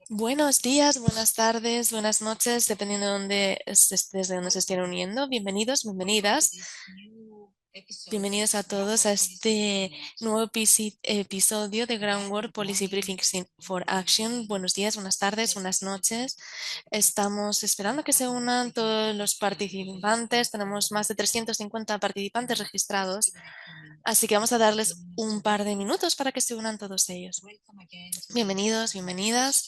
Buenos días, buenas tardes, buenas noches, dependiendo de desde dónde se estén uniendo. Bienvenidos, bienvenidas. Bienvenidos a todos a este nuevo episodio de Groundwork Policy Briefings for Action. Buenos días, buenas tardes, buenas noches. Estamos esperando que se unan todos los participantes. Tenemos más de 350 participantes registrados, así que vamos a darles un par de minutos para que se unan todos ellos. Bienvenidos, bienvenidas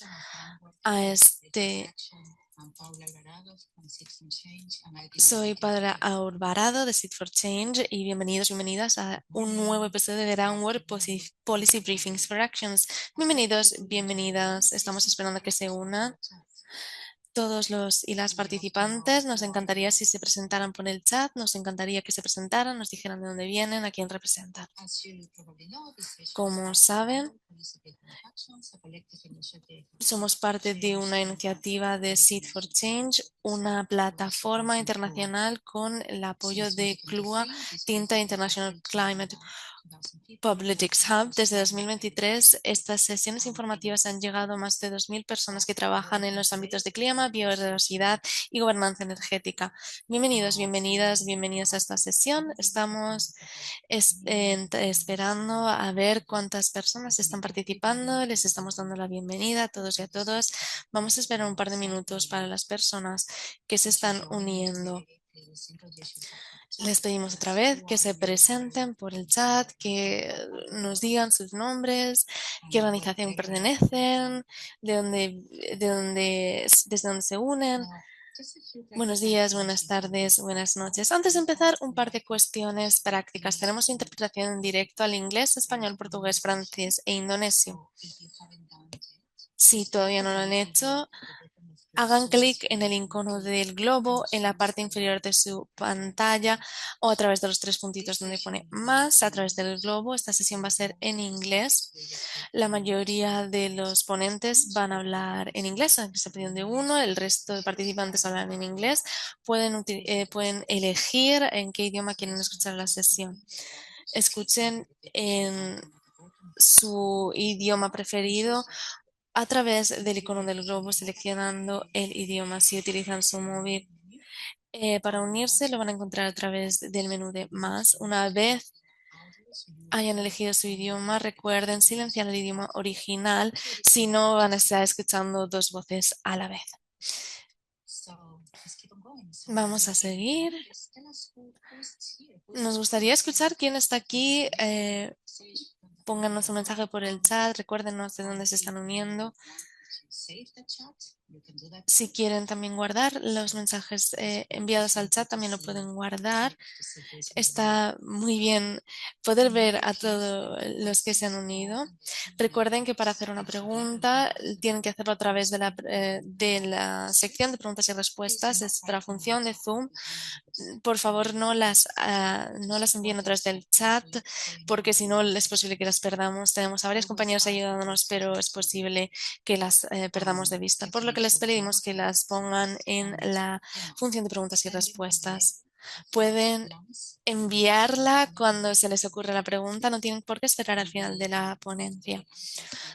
a este. Soy Paula Alvarado de Seed for Change y bienvenidos, bienvenidas a un nuevo episodio de Downward Policy Briefings for Actions. Bienvenidos, bienvenidas. Estamos esperando que se unan todos los y las participantes. Nos encantaría si se presentaran por el chat, nos encantaría que se presentaran, nos dijeran de dónde vienen, a quién representan. Como saben, somos parte de una iniciativa de Seed for Change, una plataforma internacional con el apoyo de CLUA, Tinta International Climate Politics Hub. Desde 2023, estas sesiones informativas han llegado a más de 2.000 personas que trabajan en los ámbitos de clima, biodiversidad y gobernanza energética. Bienvenidos, bienvenidas, bienvenidos a esta sesión. Estamos esperando a ver cuántas personas están participando. Les estamos dando la bienvenida a todos y a todas. Vamos a esperar un par de minutos para las personas que se están uniendo. Les pedimos otra vez que se presenten por el chat, que nos digan sus nombres, qué organización pertenecen, desde dónde se unen. Buenos días, buenas tardes, buenas noches. Antes de empezar, un par de cuestiones prácticas. Tenemos interpretación en directo al inglés, español, portugués, francés e indonesio. Si todavía no lo han hecho, hagan clic en el icono del globo en la parte inferior de su pantalla o a través de los tres puntitos donde pone más a través del globo. Esta sesión va a ser en inglés. La mayoría de los ponentes van a hablar en inglés, a excepción de uno. El resto de participantes hablan en inglés. Pueden elegir en qué idioma quieren escuchar la sesión. Escuchen en su idioma preferido a través del icono del globo seleccionando el idioma. Si utilizan su móvil para unirse, lo van a encontrar a través del menú de más. Una vez hayan elegido su idioma, recuerden silenciar el idioma original, si no van a estar escuchando dos voces a la vez. Vamos a seguir. Nos gustaría escuchar quién está aquí. Pónganos un mensaje por el chat, recuérdenos de dónde se están uniendo. Si quieren también guardar los mensajes enviados al chat, también lo pueden guardar. Está muy bien poder ver a todos los que se han unido. Recuerden que para hacer una pregunta tienen que hacerlo a través de la sección de preguntas y respuestas. Es la función de Zoom. Por favor, no las envíen a través del chat, porque si no es posible que las perdamos. Tenemos a varios compañeros ayudándonos, pero es posible que las perdamos de vista, por lo que les pedimos que las pongan en la función de preguntas y respuestas. Pueden enviarla cuando se les ocurre la pregunta, no tienen por qué esperar al final de la ponencia.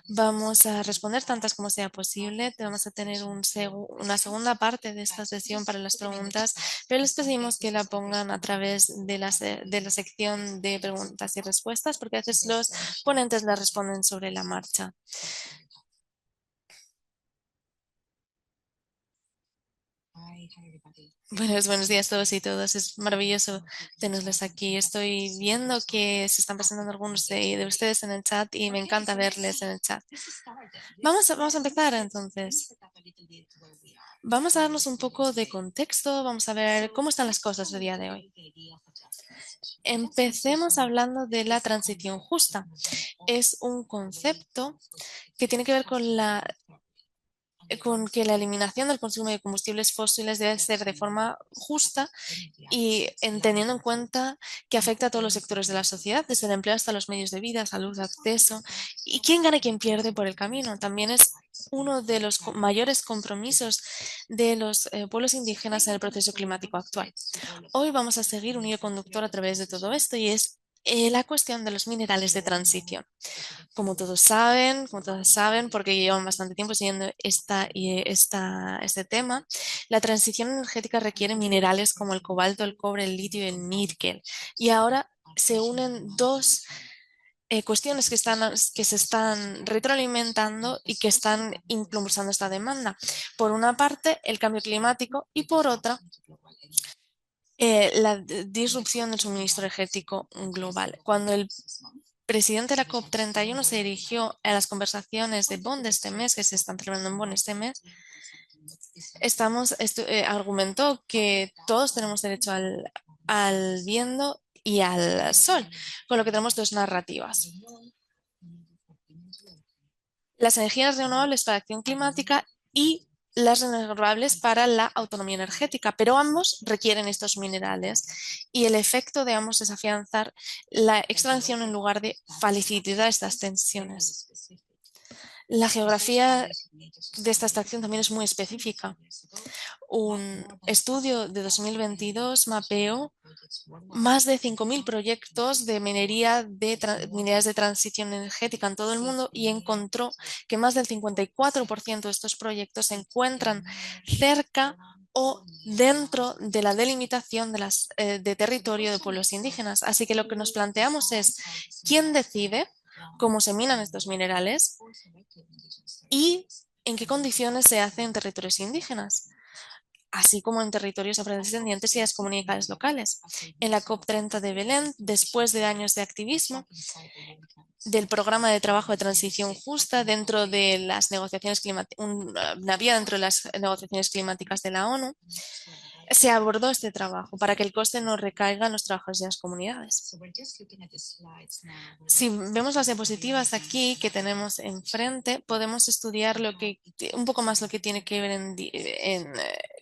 Vamos a responder tantas como sea posible. Vamos a tener una segunda parte de esta sesión para las preguntas, pero les pedimos que la pongan a través de la sección de preguntas y respuestas, porque a veces los ponentes la responden sobre la marcha. Buenos días a todos y todas. Es maravilloso tenerles aquí. Estoy viendo que se están presentando algunos de ustedes en el chat y me encanta verles en el chat. Vamos a empezar entonces. Vamos a darnos un poco de contexto. Vamos a ver cómo están las cosas el día de hoy. Empecemos hablando de la transición justa. Es un concepto que tiene que ver con que la eliminación del consumo de combustibles fósiles debe ser de forma justa y teniendo en cuenta que afecta a todos los sectores de la sociedad, desde el empleo hasta los medios de vida, salud, acceso, y quién gana y quién pierde por el camino. También es uno de los mayores compromisos de los pueblos indígenas en el proceso climático actual. Hoy vamos a seguir un hilo conductor a través de todo esto y es la cuestión de los minerales de transición. Como todos saben, como todas saben, porque llevan bastante tiempo siguiendo este tema, la transición energética requiere minerales como el cobalto, el cobre, el litio y el níquel. Y ahora se unen dos cuestiones que se están retroalimentando y que están impulsando esta demanda. Por una parte, el cambio climático y por otra, la disrupción del suministro energético global. Cuando el presidente de la COP31 se dirigió a las conversaciones de Bonn de este mes, que se están celebrando en Bonn este mes, argumentó que todos tenemos derecho al viento y al sol, con lo que tenemos dos narrativas. Las energías renovables para acción climática y las renovables para la autonomía energética, pero ambos requieren estos minerales y el efecto de ambos es afianzar la extracción en lugar de facilitar estas tensiones. La geografía de esta extracción también es muy específica. Un estudio de 2022 mapeó más de 5.000 proyectos de minería de mineras de transición energética en todo el mundo y encontró que más del 54% de estos proyectos se encuentran cerca o dentro de la delimitación de territorio de pueblos indígenas. Así que lo que nos planteamos es quién decide cómo se minan estos minerales y en qué condiciones se hace en territorios indígenas, así como en territorios afrodescendientes y las comunidades locales. En la COP30 de Belén, después de años de activismo, del programa de trabajo de transición justa dentro de las negociaciones climáticas, una vía dentro de las negociaciones climáticas de la ONU, se abordó este trabajo para que el coste no recaiga en los trabajadores de las comunidades. Si vemos las diapositivas aquí que tenemos enfrente, podemos estudiar un poco más lo que tiene que ver,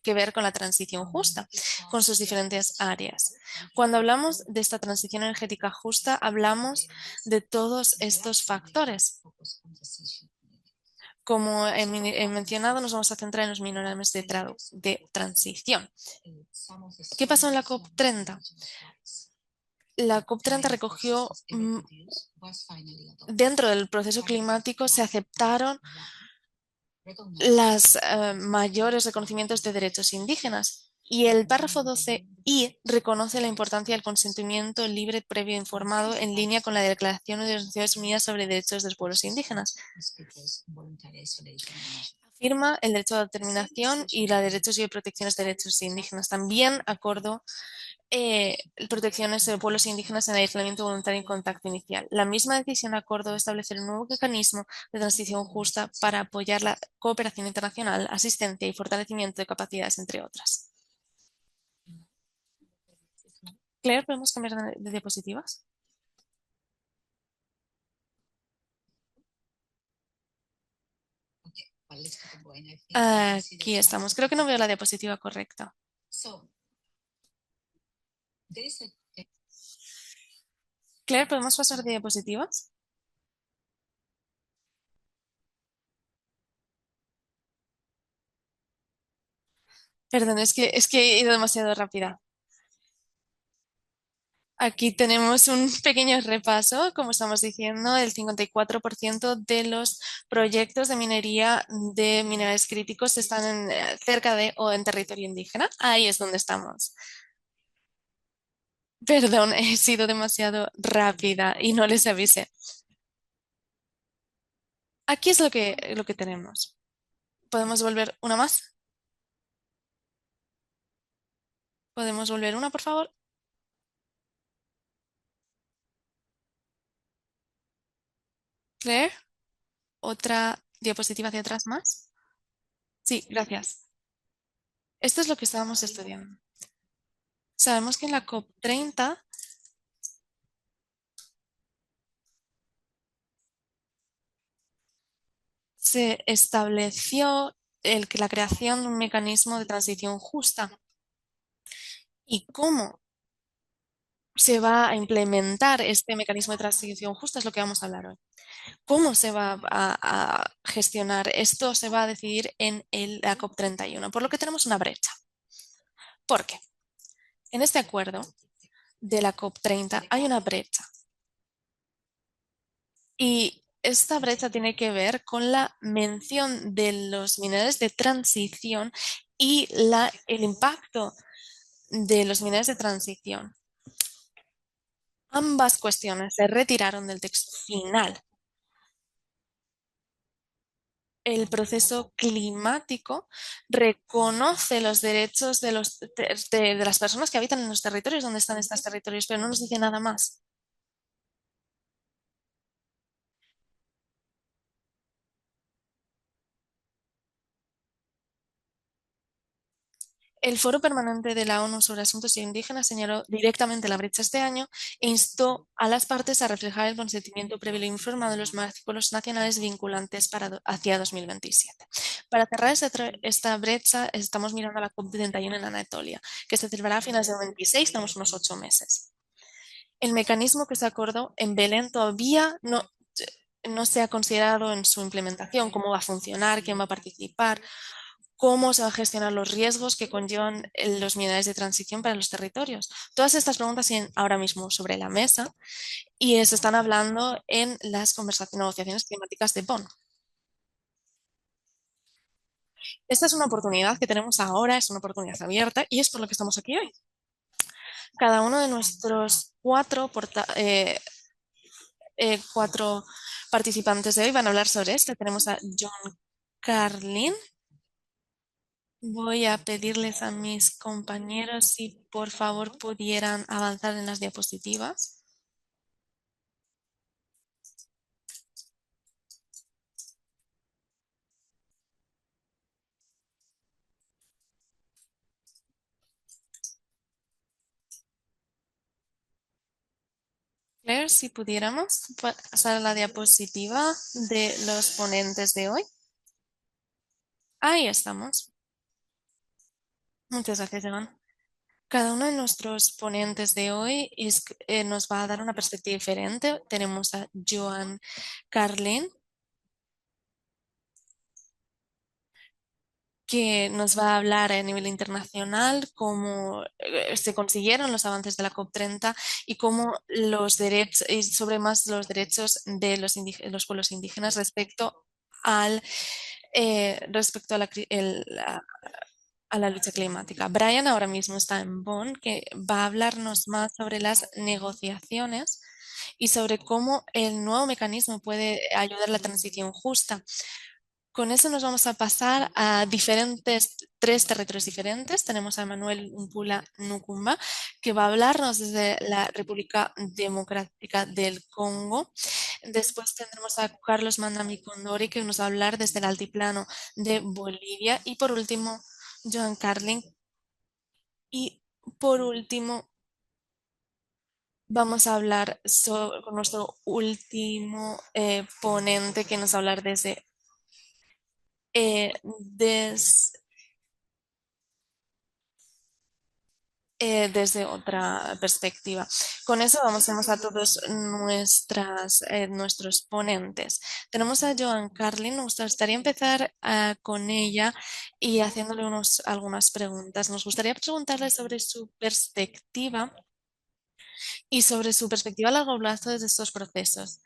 que ver con la transición justa, con sus diferentes áreas. Cuando hablamos de esta transición energética justa, hablamos de todos estos factores. Como he mencionado, nos vamos a centrar en los minerales de transición. ¿Qué pasó en la COP30? La COP30 recogió, dentro del proceso climático se aceptaron los mayores reconocimientos de derechos indígenas. Y el párrafo 12i reconoce la importancia del consentimiento libre, previo e informado en línea con la Declaración de las Naciones Unidas sobre Derechos de los Pueblos Indígenas. Afirma el derecho a la determinación y los derechos y protecciones de derechos indígenas. También acordó protecciones de pueblos indígenas en aislamiento voluntario y contacto inicial. La misma decisión acordó establecer un nuevo mecanismo de transición justa para apoyar la cooperación internacional, asistencia y fortalecimiento de capacidades, entre otras. Claire, ¿podemos cambiar de diapositivas? Aquí estamos. Creo que no veo la diapositiva correcta. Claire, ¿podemos pasar de diapositivas? Perdón, es que he ido demasiado rápida. Aquí tenemos un pequeño repaso, como estamos diciendo, el 54% de los proyectos de minería de minerales críticos están cerca de o en territorio indígena. Ahí es donde estamos. Perdón, he sido demasiado rápida y no les avisé. Aquí es lo que tenemos. ¿Podemos volver una más? ¿Podemos volver una, por favor? Claire, ¿otra diapositiva hacia atrás más? Sí, gracias. Esto es lo que estábamos estudiando. Sabemos que en la COP30 se estableció la creación de un mecanismo de transición justa. ¿Y cómo se va a implementar este mecanismo de transición justa? Es lo que vamos a hablar hoy. ¿Cómo se va a gestionar? Esto se va a decidir en la COP31, por lo que tenemos una brecha. ¿Por qué? En este acuerdo de la COP30 hay una brecha. Y esta brecha tiene que ver con la mención de los minerales de transición y el impacto de los minerales de transición. Ambas cuestiones se retiraron del texto final. El proceso climático reconoce los derechos de las personas que habitan en los territorios donde están estos territorios, pero no nos dice nada más. El Foro Permanente de la ONU sobre Asuntos Indígenas señaló directamente la brecha este año e instó a las partes a reflejar el consentimiento previo e informado de los artículos nacionales vinculantes hacia 2027. Para cerrar esta brecha, estamos mirando a la COP31 en Anatolia, que se celebrará a finales del 26, tenemos unos 8 meses. El mecanismo que se acordó en Belén todavía no se ha considerado en su implementación, cómo va a funcionar, quién va a participar, cómo se van a gestionar los riesgos que conllevan los minerales de transición para los territorios. Todas estas preguntas siguen ahora mismo sobre la mesa y se están hablando en las negociaciones climáticas de Bonn. Esta es una oportunidad que tenemos ahora, es una oportunidad abierta y es por lo que estamos aquí hoy. Cada uno de nuestros cuatro participantes de hoy van a hablar sobre esto. Tenemos a John Carlin. Voy a pedirles a mis compañeros si por favor pudieran avanzar en las diapositivas. Claire, si pudiéramos pasar a la diapositiva de los ponentes de hoy. Ahí estamos. Muchas gracias, Evan. Cada uno de nuestros ponentes de hoy nos va a dar una perspectiva diferente. Tenemos a Joan Carlin, que nos va a hablar a nivel internacional cómo se consiguieron los avances de la COP30 y cómo los derechos, y sobre más los derechos de los pueblos indígenas respecto a a la lucha climática. Brian ahora mismo está en Bonn, que va a hablarnos más sobre las negociaciones y sobre cómo el nuevo mecanismo puede ayudar a la transición justa. Con eso nos vamos a pasar a tres territorios diferentes. Tenemos a Manuel Mpula Nukumba, que va a hablarnos desde la República Democrática del Congo. Después tendremos a Carlos Mandambi Condori, que nos va a hablar desde el altiplano de Bolivia. Y por último, Joan Carlin. Y por último, vamos a hablar con nuestro último ponente, que nos va a hablar eh, des- desde otra perspectiva. Con eso tenemos a todos nuestros ponentes. Tenemos a Joan Carlin, nos gustaría empezar con ella y haciéndole algunas preguntas. Nos gustaría preguntarle sobre su perspectiva y sobre su perspectiva a largo plazo de estos procesos.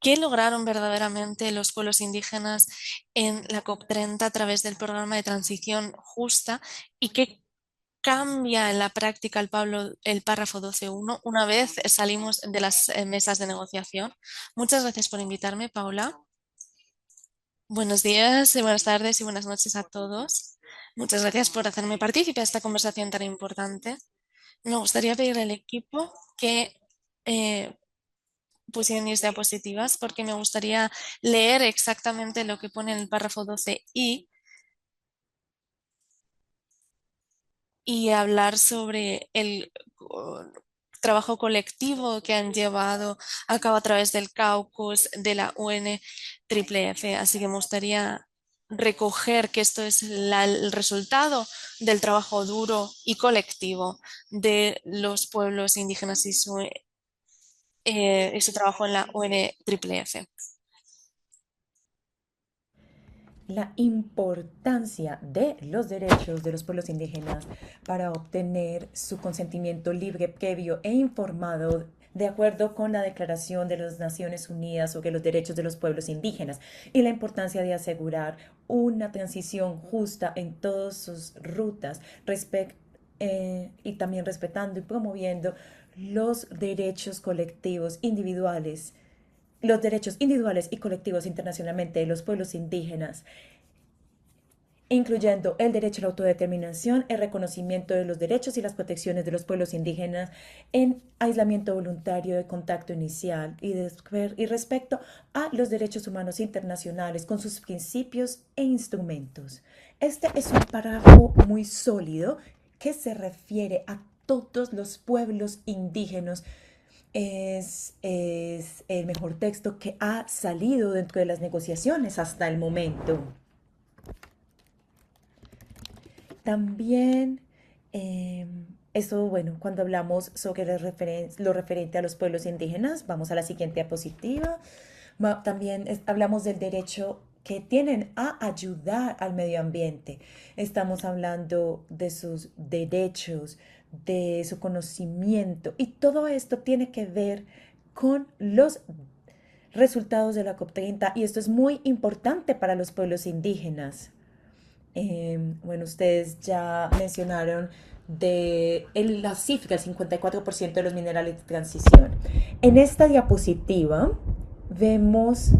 ¿Qué lograron verdaderamente los pueblos indígenas en la COP30 a través del programa de transición justa y qué cambia en la práctica el párrafo 12.1 una vez salimos de las mesas de negociación? Muchas gracias por invitarme, Paula. Buenos días, buenas tardes y buenas noches a todos. Muchas gracias por hacerme partícipe de esta conversación tan importante. Me gustaría pedirle al equipo que eh, pusieran mis diapositivas porque me gustaría leer exactamente lo que pone en el párrafo 12 y hablar sobre el trabajo colectivo que han llevado a cabo a través del caucus de la UNFFF. Así que me gustaría recoger que esto es el resultado del trabajo duro y colectivo de los pueblos indígenas y su trabajo en la UNFFF. la importancia de los derechos de los pueblos indígenas para obtener su consentimiento libre, previo e informado de acuerdo con la Declaración de las Naciones Unidas sobre los Derechos de los Pueblos Indígenas y la importancia de asegurar una transición justa en todas sus rutas y también respetando y promoviendo los derechos colectivos individuales, los derechos individuales y colectivos internacionalmente de los pueblos indígenas, incluyendo el derecho a la autodeterminación, el reconocimiento de los derechos y las protecciones de los pueblos indígenas en aislamiento voluntario de contacto inicial y respecto a los derechos humanos internacionales con sus principios e instrumentos. Este es un párrafo muy sólido que se refiere a todos los pueblos indígenas. Es el mejor texto que ha salido dentro de las negociaciones hasta el momento. También, eso, bueno, cuando hablamos sobre lo referente a los pueblos indígenas, vamos a la siguiente diapositiva. También hablamos del derecho que tienen a ayudar al medio ambiente. Estamos hablando de sus derechos, de su conocimiento y todo esto tiene que ver con los resultados de la COP30 y esto es muy importante para los pueblos indígenas. Bueno, ustedes ya mencionaron la cifra, el 54% de los minerales de transición. En esta diapositiva vemos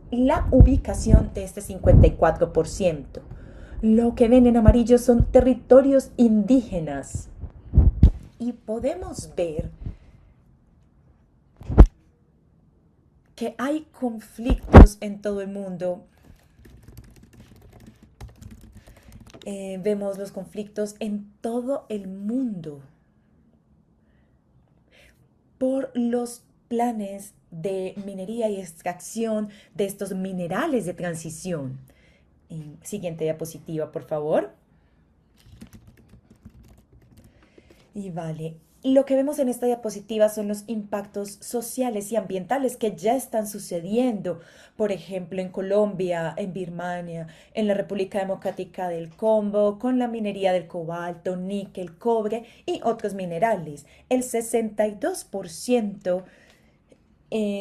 la ubicación de este 54%. Lo que ven en amarillo son territorios indígenas. Y podemos ver que hay conflictos en todo el mundo. Vemos los conflictos en todo el mundo por los planes de minería y extracción de estos minerales de transición. Siguiente diapositiva, por favor. Y vale, lo que vemos en esta diapositiva son los impactos sociales y ambientales que ya están sucediendo, por ejemplo, en Colombia, en Birmania, en la República Democrática del Congo, con la minería del cobalto, níquel, cobre y otros minerales. El 62%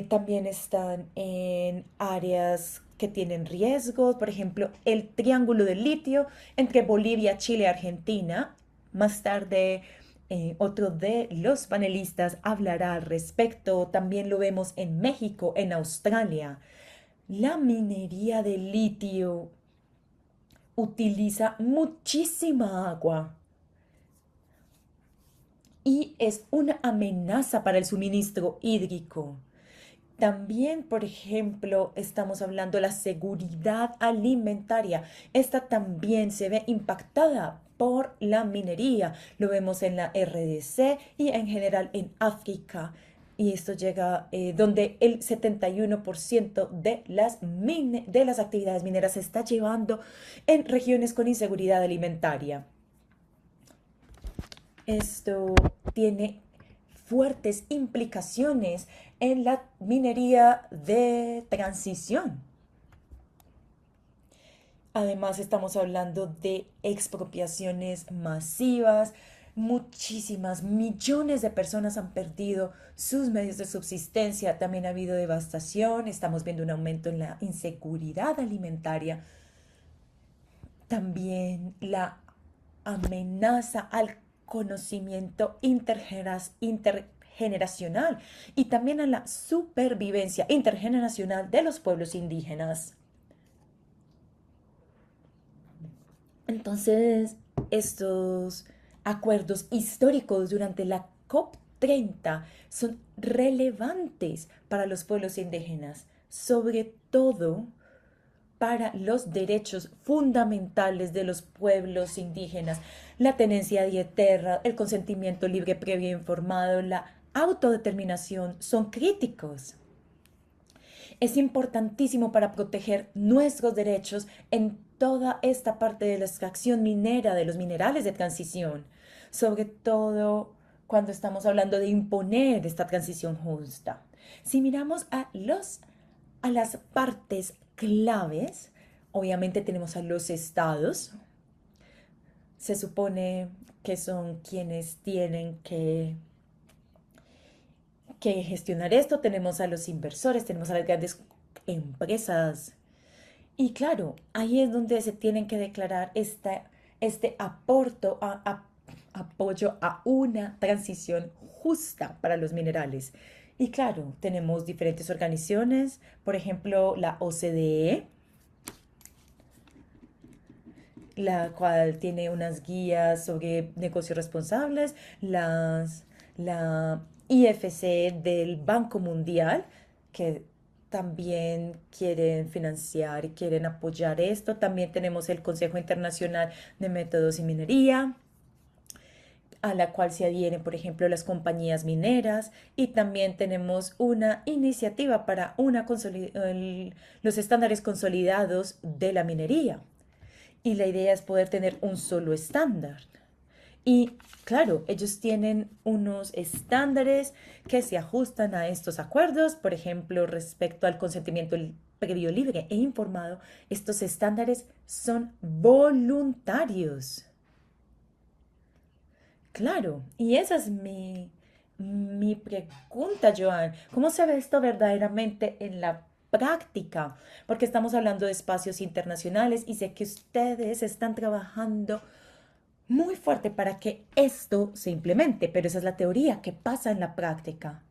también están en áreas que tienen riesgos, por ejemplo, el triángulo del litio entre Bolivia, Chile y Argentina. Más tarde, otro de los panelistas hablará al respecto. También lo vemos en México, en Australia. La minería de litio utiliza muchísima agua y es una amenaza para el suministro hídrico. También, por ejemplo, estamos hablando de la seguridad alimentaria. Esta también se ve impactada por la minería. Lo vemos en la RDC y en general en África. Y esto llega donde el 71% de las actividades mineras se está llevando en regiones con inseguridad alimentaria. Esto tiene fuertes implicaciones en la minería de transición. Además, estamos hablando de expropiaciones masivas. Muchísimas, millones de personas han perdido sus medios de subsistencia. También ha habido devastación. Estamos viendo un aumento en la inseguridad alimentaria. También la amenaza al conocimiento intergeneracional y también a la supervivencia intergeneracional de los pueblos indígenas. Entonces, estos acuerdos históricos durante la COP30 son relevantes para los pueblos indígenas, sobre todo para los derechos fundamentales de los pueblos indígenas, la tenencia de tierra, el consentimiento libre, previo e informado, la autodeterminación, son críticos. Es importantísimo para proteger nuestros derechos en toda esta parte de la extracción minera de los minerales de transición, sobre todo cuando estamos hablando de imponer esta transición justa. Si miramos a las partes claves, Obviamente tenemos a los estados. Se supone que son quienes tienen que gestionar esto. Tenemos a los inversores, tenemos a las grandes empresas. Y claro, ahí es donde se tienen que declarar este apoyo a una transición justa para los minerales. Y claro, tenemos diferentes organizaciones, por ejemplo, la OCDE, la cual tiene unas guías sobre negocios responsables, la IFC del Banco Mundial, que también quieren financiar y quieren apoyar esto. También tenemos el Consejo Internacional de Métodos y Minería, a la cual se adhieren, por ejemplo, las compañías mineras, y también tenemos una iniciativa para los estándares consolidados de la minería. Y la idea es poder tener un solo estándar. Y claro, ellos tienen unos estándares que se ajustan a estos acuerdos. Por ejemplo, respecto al consentimiento previo, libre e informado, estos estándares son voluntarios. Claro, y esa es mi pregunta, Joan. ¿Cómo se ve esto verdaderamente en la práctica? Porque estamos hablando de espacios internacionales y sé que ustedes están trabajando muy fuerte para que esto se implemente, pero esa es la teoría que pasa en la práctica.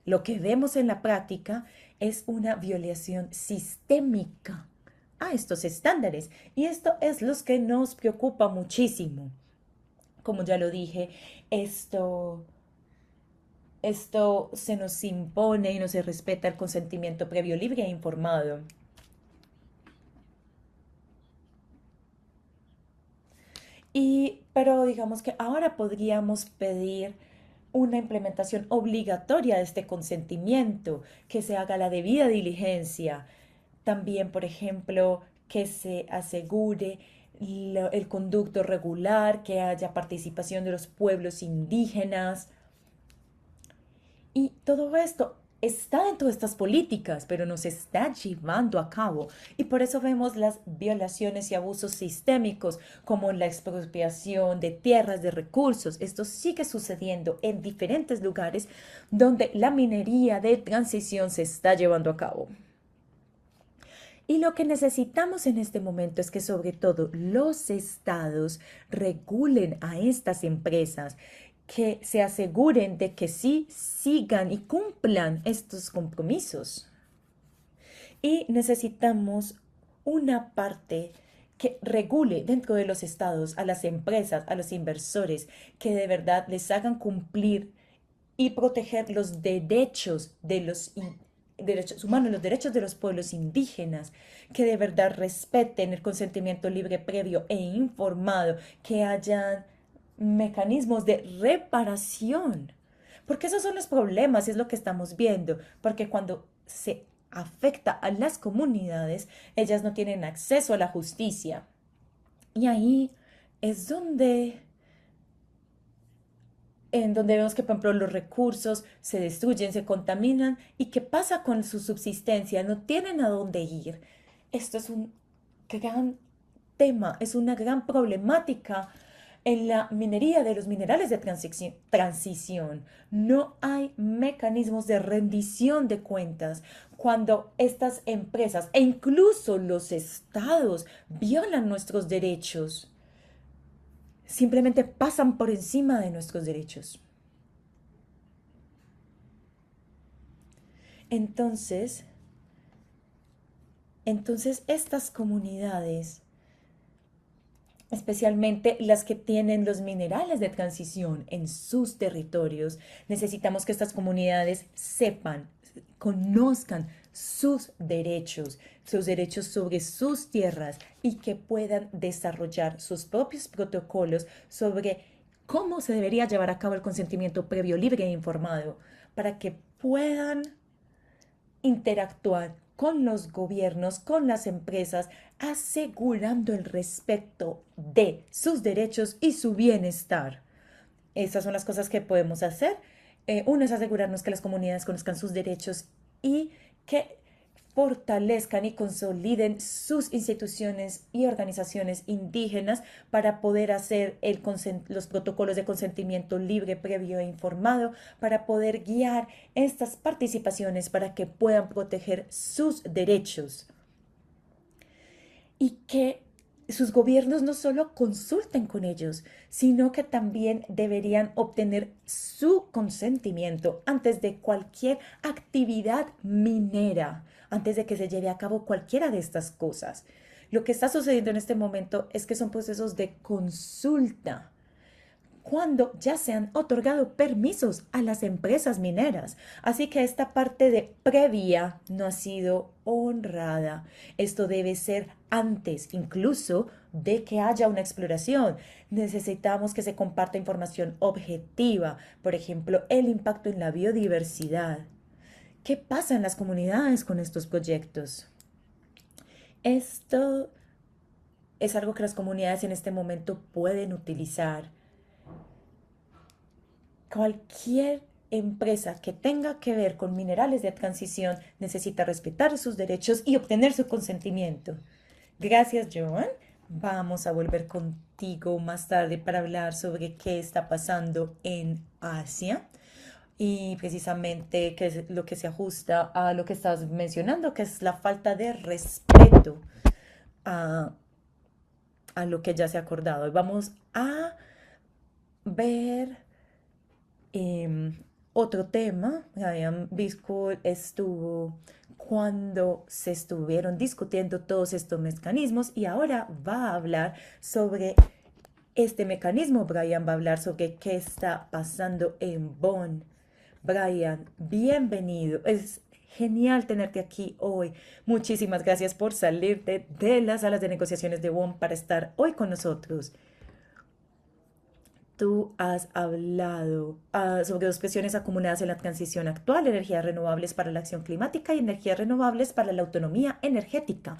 Lo que vemos en la práctica es una violación sistémica a estos estándares y esto es lo que nos preocupa muchísimo. Como ya lo dije, esto, esto se nos impone y no se respeta el consentimiento previo, libre e informado. Pero digamos que ahora podríamos pedir una implementación obligatoria de este consentimiento, que se haga la debida diligencia. También, por ejemplo, que se asegure el conducto regular, que haya participación de los pueblos indígenas. Y todo esto está dentro de estas políticas, pero no se está llevando a cabo. Y por eso vemos las violaciones y abusos sistémicos, como la expropiación de tierras, de recursos. Esto sigue sucediendo en diferentes lugares donde la minería de transición se está llevando a cabo. Y lo que necesitamos en este momento es que sobre todo los estados regulen a estas empresas, que se aseguren de que sí sigan y cumplan estos compromisos. Y necesitamos una parte que regule dentro de los estados a las empresas, a los inversores, que de verdad les hagan cumplir y proteger los derechos de los derechos humanos, los derechos de los pueblos indígenas, que de verdad respeten el consentimiento libre, previo e informado, que hayan mecanismos de reparación. Porque esos son los problemas, es lo que estamos viendo, porque cuando se afecta a las comunidades, ellas no tienen acceso a la justicia. Y ahí es en donde vemos que, por ejemplo, los recursos se destruyen, se contaminan y qué pasa con su subsistencia, no tienen a dónde ir. Esto es un gran tema, es una gran problemática en la minería de los minerales de transición. No hay mecanismos de rendición de cuentas cuando estas empresas e incluso los estados violan nuestros derechos. Simplemente pasan por encima de nuestros derechos. Entonces, entonces estas comunidades, especialmente las que tienen los minerales de transición en sus territorios, necesitamos que estas comunidades sepan, conozcan sus derechos sobre sus tierras y que puedan desarrollar sus propios protocolos sobre cómo se debería llevar a cabo el consentimiento previo, libre e informado, para que puedan interactuar con los gobiernos, con las empresas, asegurando el respeto de sus derechos y su bienestar. Esas son las cosas que podemos hacer. Uno es asegurarnos que las comunidades conozcan sus derechos y que fortalezcan y consoliden sus instituciones y organizaciones indígenas para poder hacer los protocolos de consentimiento libre, previo e informado, para poder guiar estas participaciones para que puedan proteger sus derechos y que sus gobiernos no solo consulten con ellos, sino que también deberían obtener su consentimiento antes de cualquier actividad minera, antes de que se lleve a cabo cualquiera de estas cosas. Lo que está sucediendo en este momento es que son procesos de consulta cuando ya se han otorgado permisos a las empresas mineras. Así que esta parte de previa no ha sido honrada. Esto debe ser antes incluso de que haya una exploración. Necesitamos que se comparta información objetiva, por ejemplo, el impacto en la biodiversidad. ¿Qué pasa en las comunidades con estos proyectos? Esto es algo que las comunidades en este momento pueden utilizar. Cualquier empresa que tenga que ver con minerales de transición necesita respetar sus derechos y obtener su consentimiento. Gracias, Joan. Vamos a volver contigo más tarde para hablar sobre qué está pasando en Asia y precisamente qué es lo que se ajusta a lo que estás mencionando, que es la falta de respeto a, a lo que ya se ha acordado. Y vamos a ver otro tema. Ryan Biscoe estuvo cuando se estuvieron discutiendo todos estos mecanismos y ahora va a hablar sobre este mecanismo. Brian va a hablar sobre qué está pasando en Bonn. Brian, bienvenido. Es genial tenerte aquí hoy. Muchísimas gracias por salirte de las salas de negociaciones de Bonn para estar hoy con nosotros. Tú has hablado sobre dos presiones acumuladas en la transición actual, energías renovables para la acción climática y energías renovables para la autonomía energética.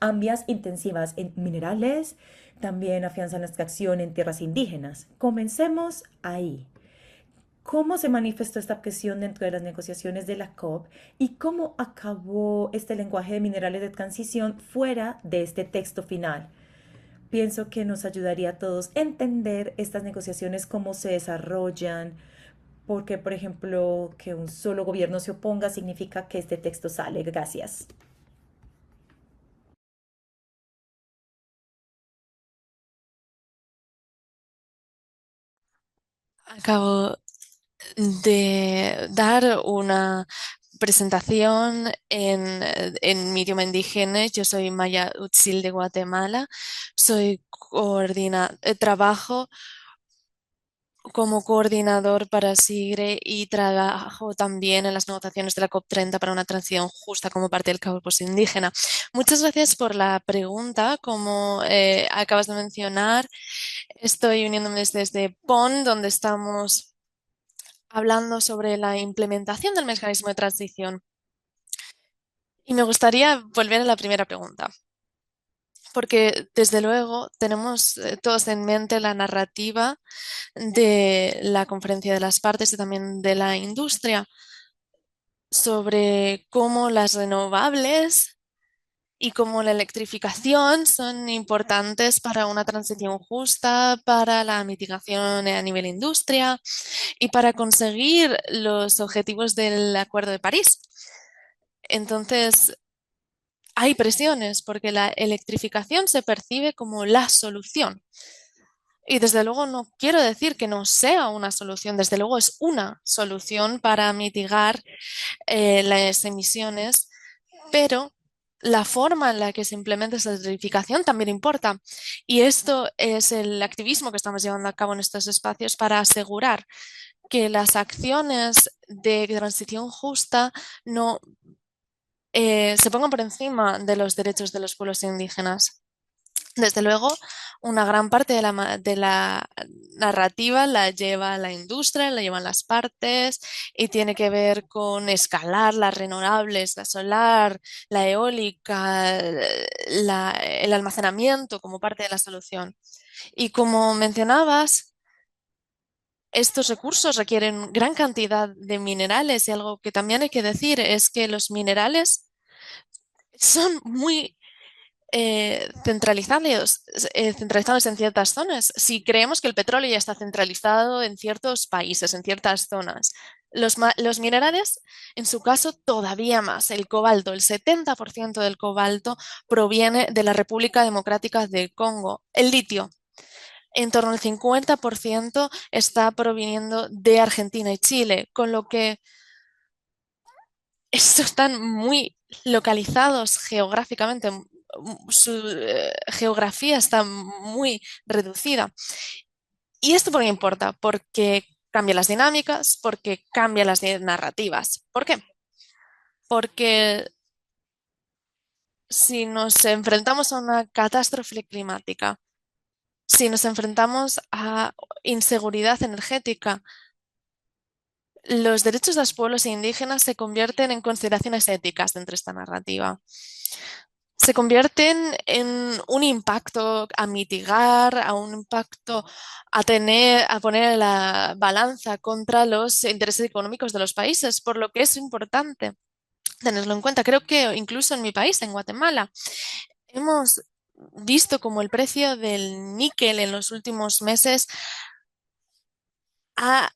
Ambas intensivas en minerales, también afianzan la extracción en tierras indígenas. Comencemos ahí. ¿Cómo se manifestó esta presión dentro de las negociaciones de la COP y cómo acabó este lenguaje de minerales de transición fuera de este texto final? Pienso que nos ayudaría a todos a entender estas negociaciones, cómo se desarrollan, porque, por ejemplo, que un solo gobierno se oponga significa que este texto sale. Gracias. Acabo de dar una presentación en mi idioma indígena. Yo soy Maya Utsil de Guatemala. Trabajo como coordinador para SIGRE y trabajo también en las negociaciones de la COP30 para una transición justa como parte del campus indígena. Muchas gracias por la pregunta. Como acabas de mencionar, estoy uniéndome desde Bonn, donde estamos hablando sobre la implementación del mecanismo de transición. Y me gustaría volver a la primera pregunta, porque desde luego tenemos todos en mente la narrativa de la conferencia de las partes y también de la industria sobre cómo las renovables y cómo la electrificación son importantes para una transición justa, para la mitigación a nivel industria y para conseguir los objetivos del Acuerdo de París. Entonces, hay presiones porque la electrificación se percibe como la solución. Y desde luego no quiero decir que no sea una solución, desde luego es una solución para mitigar las emisiones, pero la forma en la que se implementa esa electrificación también importa. Y esto es el activismo que estamos llevando a cabo en estos espacios para asegurar que las acciones de transición justa no se pongan por encima de los derechos de los pueblos indígenas. Desde luego, una gran parte de la narrativa la lleva la industria, la llevan las partes y tiene que ver con escalar las renovables, la solar, la eólica, el almacenamiento como parte de la solución. Y como mencionabas, estos recursos requieren gran cantidad de minerales y algo que también hay que decir es que los minerales son muy centralizados en ciertas zonas. Si creemos que el petróleo ya está centralizado en ciertos países, en ciertas zonas, los minerales, en su caso, todavía más. El cobalto, el 70% del cobalto proviene de la República Democrática del Congo. El litio, en torno al 50% está proviniendo de Argentina y Chile, con lo que estos están muy localizados geográficamente, su geografía está muy reducida. ¿Y esto por qué importa? Porque cambia las dinámicas, porque cambia las narrativas. ¿Por qué? Porque si nos enfrentamos a una catástrofe climática, si nos enfrentamos a inseguridad energética, los derechos de los pueblos indígenas se convierten en consideraciones éticas dentro de esta narrativa. Se convierten en un impacto a mitigar, a un impacto a tener, a poner en la balanza contra los intereses económicos de los países, por lo que es importante tenerlo en cuenta. Creo que incluso en mi país, en Guatemala, hemos visto como el precio del níquel en los últimos meses ha,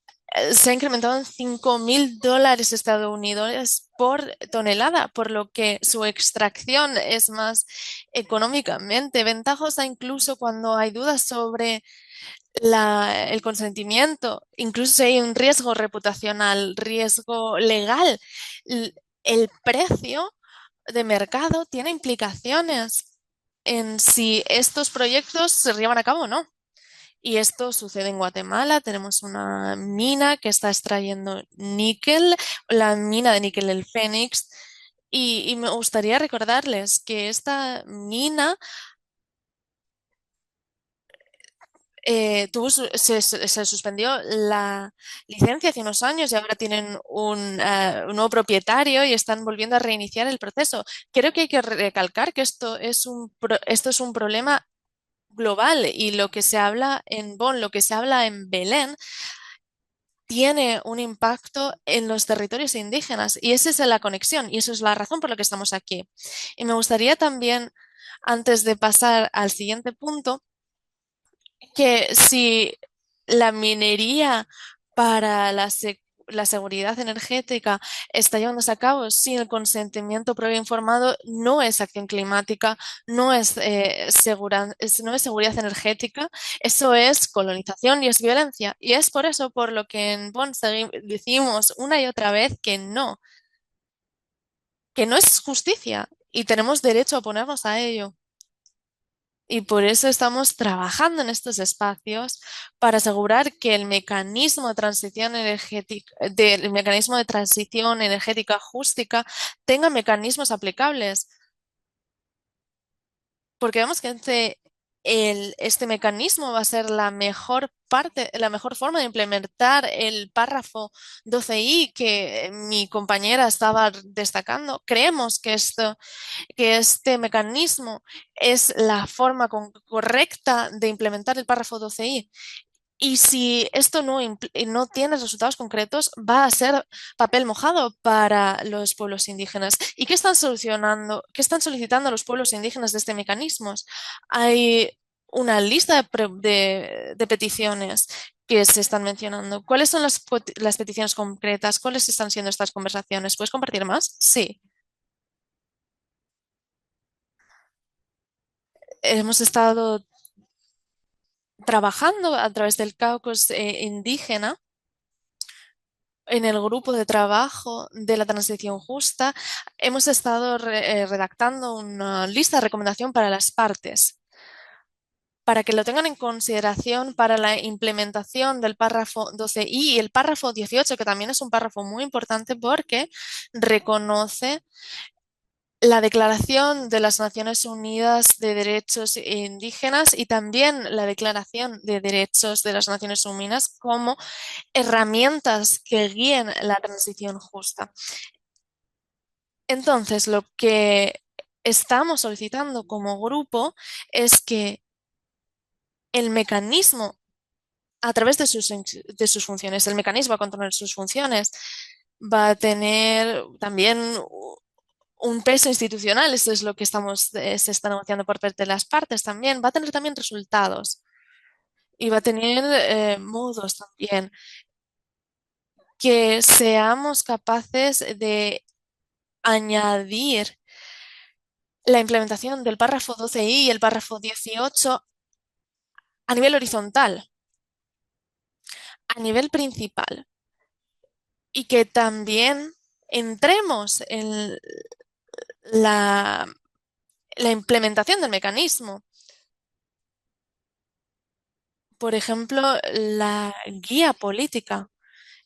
se ha incrementado en $5.000 estadounidenses por tonelada, por lo que su extracción es más económicamente ventajosa incluso cuando hay dudas sobre el consentimiento, incluso si hay un riesgo reputacional, riesgo legal. l- El precio de mercado tiene implicaciones en si estos proyectos se llevan a cabo o no. Y esto sucede en Guatemala. Tenemos una mina que está extrayendo níquel, la mina de níquel El Fénix. Y me gustaría recordarles que esta mina se suspendió la licencia hace unos años y ahora tienen un nuevo propietario y están volviendo a reiniciar el proceso. Creo que hay que recalcar que esto es un problema global y lo que se habla en Bonn, lo que se habla en Belén, tiene un impacto en los territorios indígenas y esa es la conexión y eso es la razón por la que estamos aquí. Y me gustaría también, antes de pasar al siguiente punto, que si la minería para la seguridad energética está llevándose a cabo sin el consentimiento previo informado, no es acción climática, no es seguridad energética, eso es colonización y es violencia. Y es por eso por lo que en Bonn decimos una y otra vez que no es justicia y tenemos derecho a oponernos a ello. Y por eso estamos trabajando en estos espacios para asegurar que el mecanismo de transición energética justa tenga mecanismos aplicables, porque vemos que este mecanismo va a ser la mejor parte, la mejor forma de implementar el párrafo 12i que mi compañera estaba destacando. Creemos que este mecanismo es la forma correcta de implementar el párrafo 12i. Y si esto no tiene resultados concretos, va a ser papel mojado para los pueblos indígenas. ¿Y qué están solucionando? ¿Qué están solicitando los pueblos indígenas de este mecanismo? Hay una lista de peticiones que se están mencionando. ¿Cuáles son las peticiones concretas? ¿Cuáles están siendo estas conversaciones? ¿Puedes compartir más? Sí. Hemos estado trabajando a través del caucus indígena en el grupo de trabajo de la transición justa. Hemos estado redactando una lista de recomendación para las partes, para que lo tengan en consideración para la implementación del párrafo 12i y el párrafo 18, que también es un párrafo muy importante porque reconoce la Declaración de las Naciones Unidas de Derechos Indígenas y también la Declaración de Derechos de las Naciones Unidas como herramientas que guíen la transición justa. Entonces, lo que estamos solicitando como grupo es que el mecanismo, a través de sus funciones, el mecanismo a controlar sus funciones, va a tener también un peso institucional, esto es lo que se está negociando por parte de las partes también, va a tener también resultados y va a tener modos también, que seamos capaces de añadir la implementación del párrafo 12i y el párrafo 18 a nivel horizontal, a nivel principal, y que también entremos en la, la implementación del mecanismo. Por ejemplo, la guía política.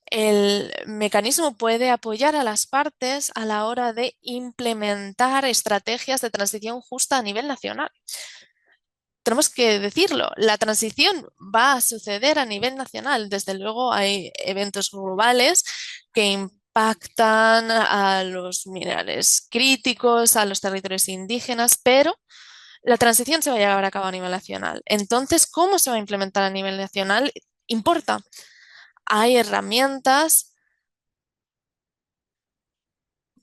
El mecanismo puede apoyar a las partes a la hora de implementar estrategias de transición justa a nivel nacional. Tenemos que decirlo, la transición va a suceder a nivel nacional. Desde luego hay eventos globales que impactan a los minerales críticos, a los territorios indígenas, pero la transición se va a llevar a cabo a nivel nacional. Entonces, ¿cómo se va a implementar a nivel nacional? Importa. Hay herramientas.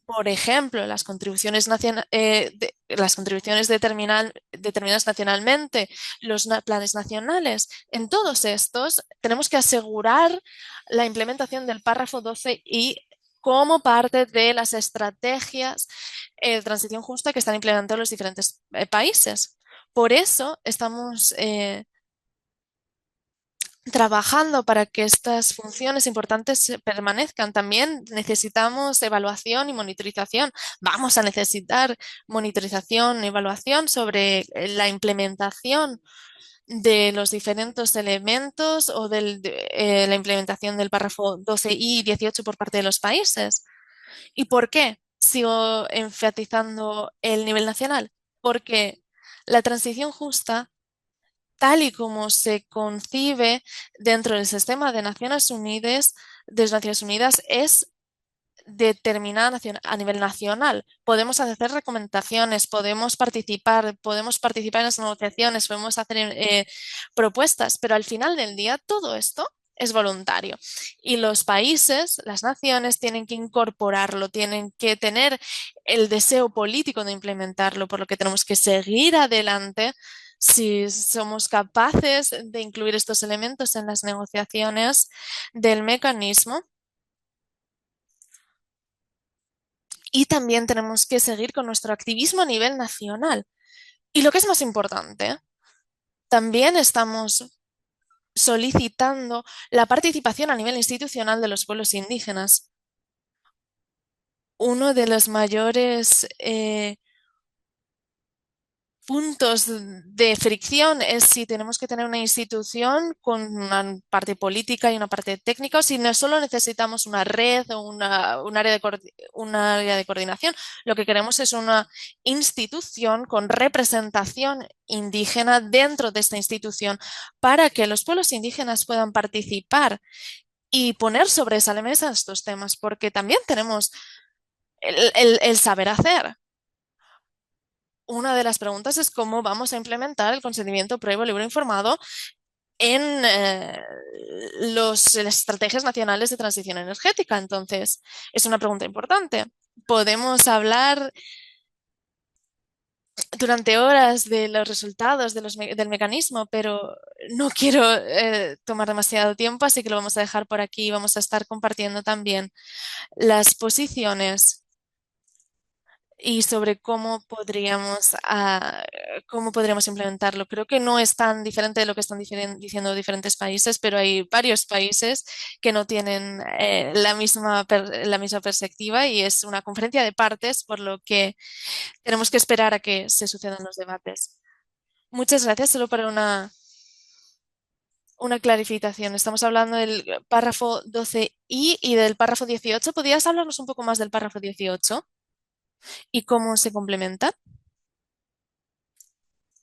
Por ejemplo, las contribuciones determinadas nacionalmente, los planes nacionales. En todos estos tenemos que asegurar la implementación del párrafo 12 y como parte de las estrategias de transición justa que están implementando los diferentes países. Por eso estamos trabajando para que estas funciones importantes permanezcan. También necesitamos evaluación y monitorización. Vamos a necesitar monitorización y evaluación sobre la implementación de los diferentes elementos o de la implementación del párrafo 12i y 18 por parte de los países. ¿Y por qué sigo enfatizando el nivel nacional? Porque la transición justa, tal y como se concibe dentro del sistema de Naciones Unidas, es determinada a nivel nacional. Podemos hacer recomendaciones, podemos participar en las negociaciones, podemos hacer propuestas, pero al final del día todo esto es voluntario. Y los países, las naciones, tienen que incorporarlo, tienen que tener el deseo político de implementarlo, por lo que tenemos que seguir adelante. Si somos capaces de incluir estos elementos en las negociaciones del mecanismo, y también tenemos que seguir con nuestro activismo a nivel nacional. Y lo que es más importante, también estamos solicitando la participación a nivel institucional de los pueblos indígenas. Uno de los mayores puntos de fricción es si tenemos que tener una institución con una parte política y una parte técnica, o si no solo necesitamos una red o un área de coordinación. Lo que queremos es una institución con representación indígena dentro de esta institución para que los pueblos indígenas puedan participar y poner sobre esa mesa estos temas, porque también tenemos el saber hacer. Una de las preguntas es cómo vamos a implementar el consentimiento previo libre informado en las estrategias nacionales de transición energética. Entonces, es una pregunta importante. Podemos hablar durante horas de los resultados del mecanismo, pero no quiero tomar demasiado tiempo, así que lo vamos a dejar por aquí. Vamos a estar compartiendo también las posiciones y sobre cómo podríamos implementarlo. Creo que no es tan diferente de lo que están diciendo diferentes países, pero hay varios países que no tienen la misma perspectiva y es una conferencia de partes, por lo que tenemos que esperar a que se sucedan los debates. Muchas gracias. Solo para una clarificación. Estamos hablando del párrafo 12i y del párrafo 18. ¿Podrías hablarnos un poco más del párrafo 18 y cómo se complementa?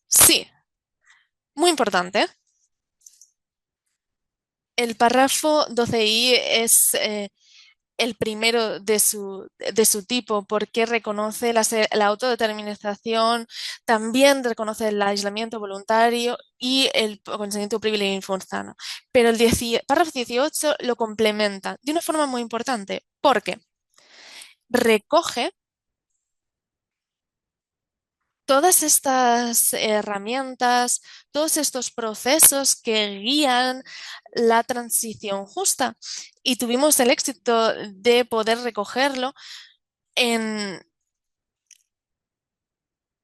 Sí, muy importante. El párrafo 12i es el primero de su tipo porque reconoce la autodeterminación, también reconoce el aislamiento voluntario y el consentimiento previo y forzado. Pero el párrafo 18 lo complementa de una forma muy importante porque recoge todas estas herramientas, todos estos procesos que guían la transición justa. Y tuvimos el éxito de poder recogerlo en,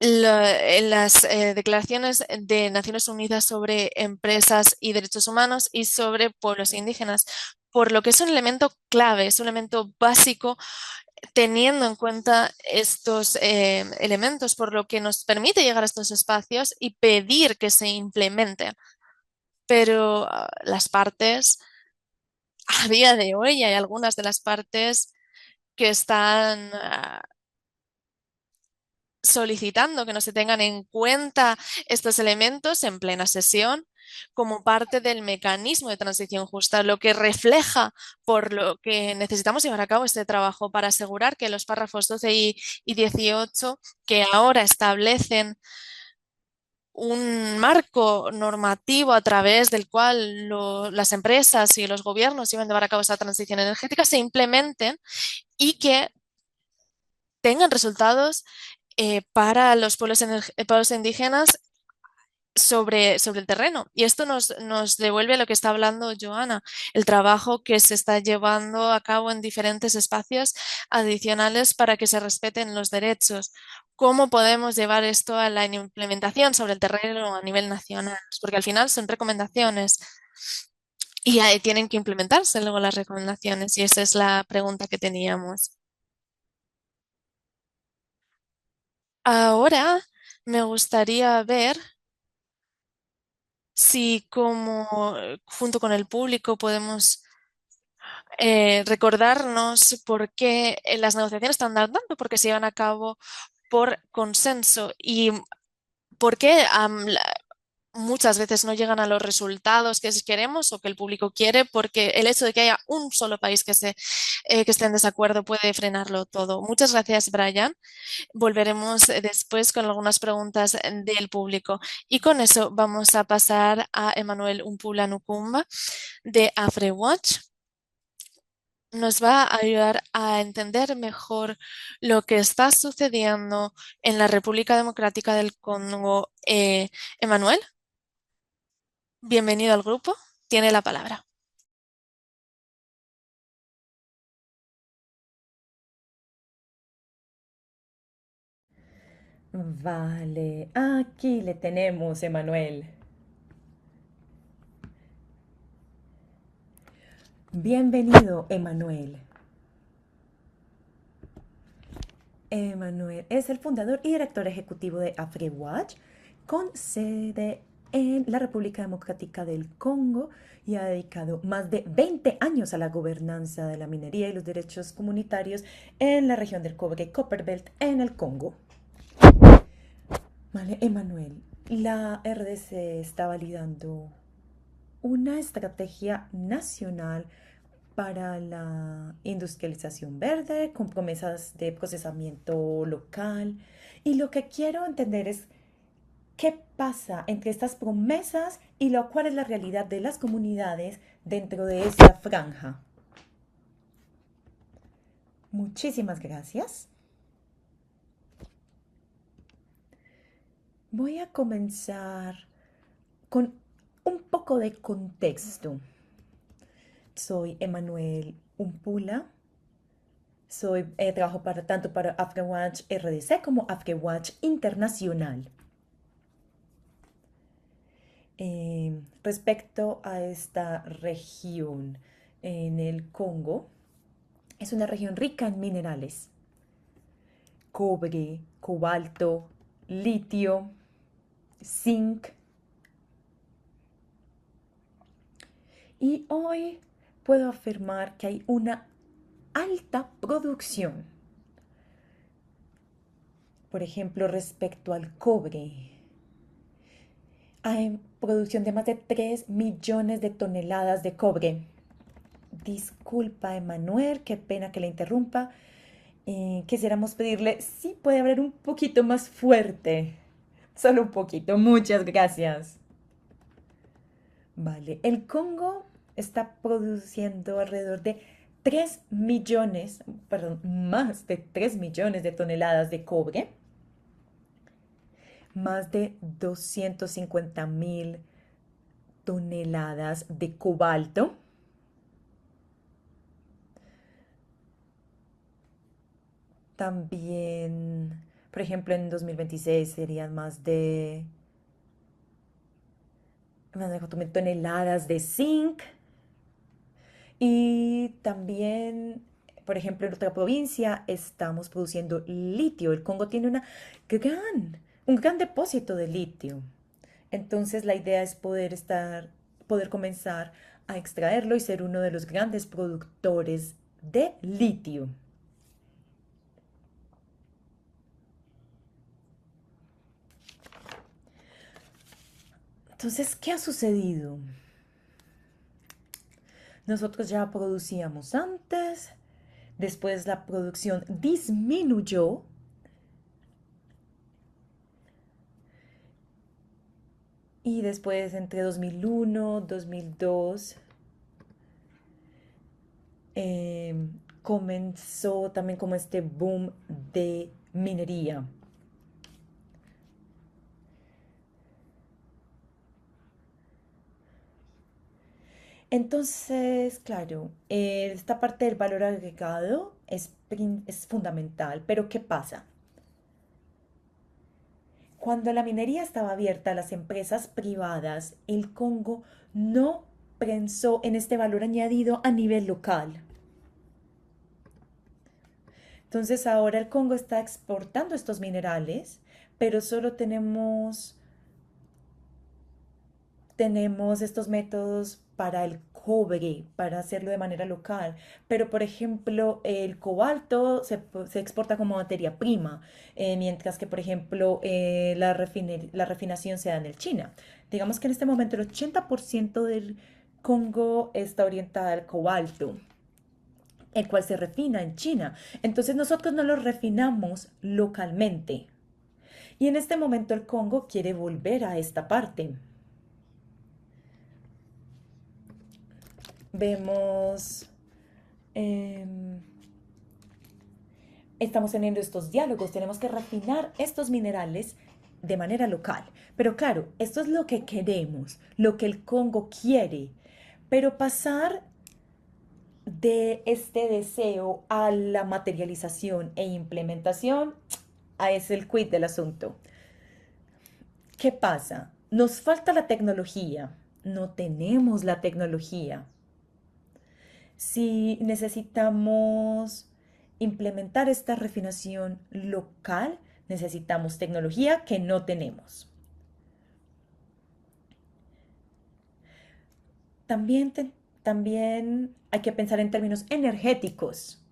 en las declaraciones de Naciones Unidas sobre empresas y derechos humanos y sobre pueblos indígenas, por lo que es un elemento clave, es un elemento básico teniendo en cuenta estos elementos, por lo que nos permite llegar a estos espacios y pedir que se implementen. Pero las partes, a día de hoy, hay algunas de las partes que están solicitando que no se tengan en cuenta estos elementos en plena sesión como parte del mecanismo de transición justa, lo que refleja por lo que necesitamos llevar a cabo este trabajo para asegurar que los párrafos 12 y 18 que ahora establecen un marco normativo a través del cual las empresas y los gobiernos llevan a llevar a cabo esa transición energética se implementen y que tengan resultados para los pueblos indígenas sobre el terreno. Y esto nos devuelve lo que está hablando Joana, el trabajo que se está llevando a cabo en diferentes espacios adicionales para que se respeten los derechos. ¿Cómo podemos llevar esto a la implementación sobre el terreno a nivel nacional? Porque al final son recomendaciones y tienen que implementarse luego las recomendaciones. Y esa es la pregunta que teníamos. Ahora me gustaría ver si como junto con el público podemos recordarnos por qué las negociaciones están dando tanto, porque se llevan a cabo por consenso y por qué muchas veces no llegan a los resultados que queremos o que el público quiere, porque el hecho de que haya un solo país que esté en desacuerdo puede frenarlo todo. Muchas gracias, Brian. Volveremos después con algunas preguntas del público. Y con eso vamos a pasar a Emanuel Umpula Nukumba de AfreWatch. Nos va a ayudar a entender mejor lo que está sucediendo en la República Democrática del Congo. Emanuel, bienvenido al grupo. Tiene la palabra. Vale, aquí le tenemos, Emanuel. Bienvenido, Emanuel. Emanuel es el fundador y director ejecutivo de AfriWatch, con sede en la República Democrática del Congo, y ha dedicado más de 20 años a la gobernanza de la minería y los derechos comunitarios en la región del cobre Copperbelt en el Congo. Vale, Emanuel, la RDC está validando una estrategia nacional para la industrialización verde, con promesas de procesamiento local. Y lo que quiero entender es qué pasa entre estas promesas y cuál es la realidad de las comunidades dentro de esta franja. Muchísimas gracias. Voy a comenzar con un poco de contexto. Soy Emanuel Umpula. Trabajo tanto para AfriWatch RDC como AfriWatch Internacional. Respecto a esta región en el Congo, es una región rica en minerales: cobre, cobalto, litio, zinc. Y hoy puedo afirmar que hay una alta producción. Por ejemplo, respecto al cobre, hay producción de más de 3 millones de toneladas de cobre. Disculpa, Emanuel, qué pena que le interrumpa. Quisiéramos pedirle si puede hablar un poquito más fuerte. Solo un poquito. Muchas gracias. Vale, el Congo está produciendo alrededor de 3 millones, perdón, más de 3 millones de toneladas de cobre. más de 250.000 toneladas de cobalto. También, por ejemplo, en 2026 serían más de 4.000 toneladas de zinc. Y también, por ejemplo, en otra provincia estamos produciendo litio. El Congo tiene un gran depósito de litio. Entonces la idea es poder comenzar a extraerlo y ser uno de los grandes productores de litio. Entonces, ¿qué ha sucedido? Nosotros ya producíamos antes, después la producción disminuyó y después entre 2001, 2002 comenzó también como este boom de minería. Entonces, claro, esta parte del valor agregado es fundamental, pero ¿qué pasa? Cuando la minería estaba abierta a las empresas privadas, el Congo no pensó en este valor añadido a nivel local. Entonces ahora el Congo está exportando estos minerales, pero solo tenemos estos métodos para el cobre, para hacerlo de manera local. Pero, por ejemplo, el cobalto se exporta como materia prima, mientras que, por ejemplo, la refinación se da en el China. Digamos que en este momento el 80% del Congo está orientada al cobalto, el cual se refina en China. Entonces nosotros no lo refinamos localmente. Y en este momento el Congo quiere volver a esta parte. Vemos, em, estamos teniendo estos diálogos, tenemos que refinar estos minerales de manera local. Pero claro, esto es lo que queremos, lo que el Congo quiere. Pero pasar de este deseo a la materialización e implementación, es el quid del asunto. ¿Qué pasa? Nos falta la tecnología, no tenemos la tecnología. Si necesitamos implementar esta refinación local, necesitamos tecnología que no tenemos. También, también hay que pensar en términos energéticos.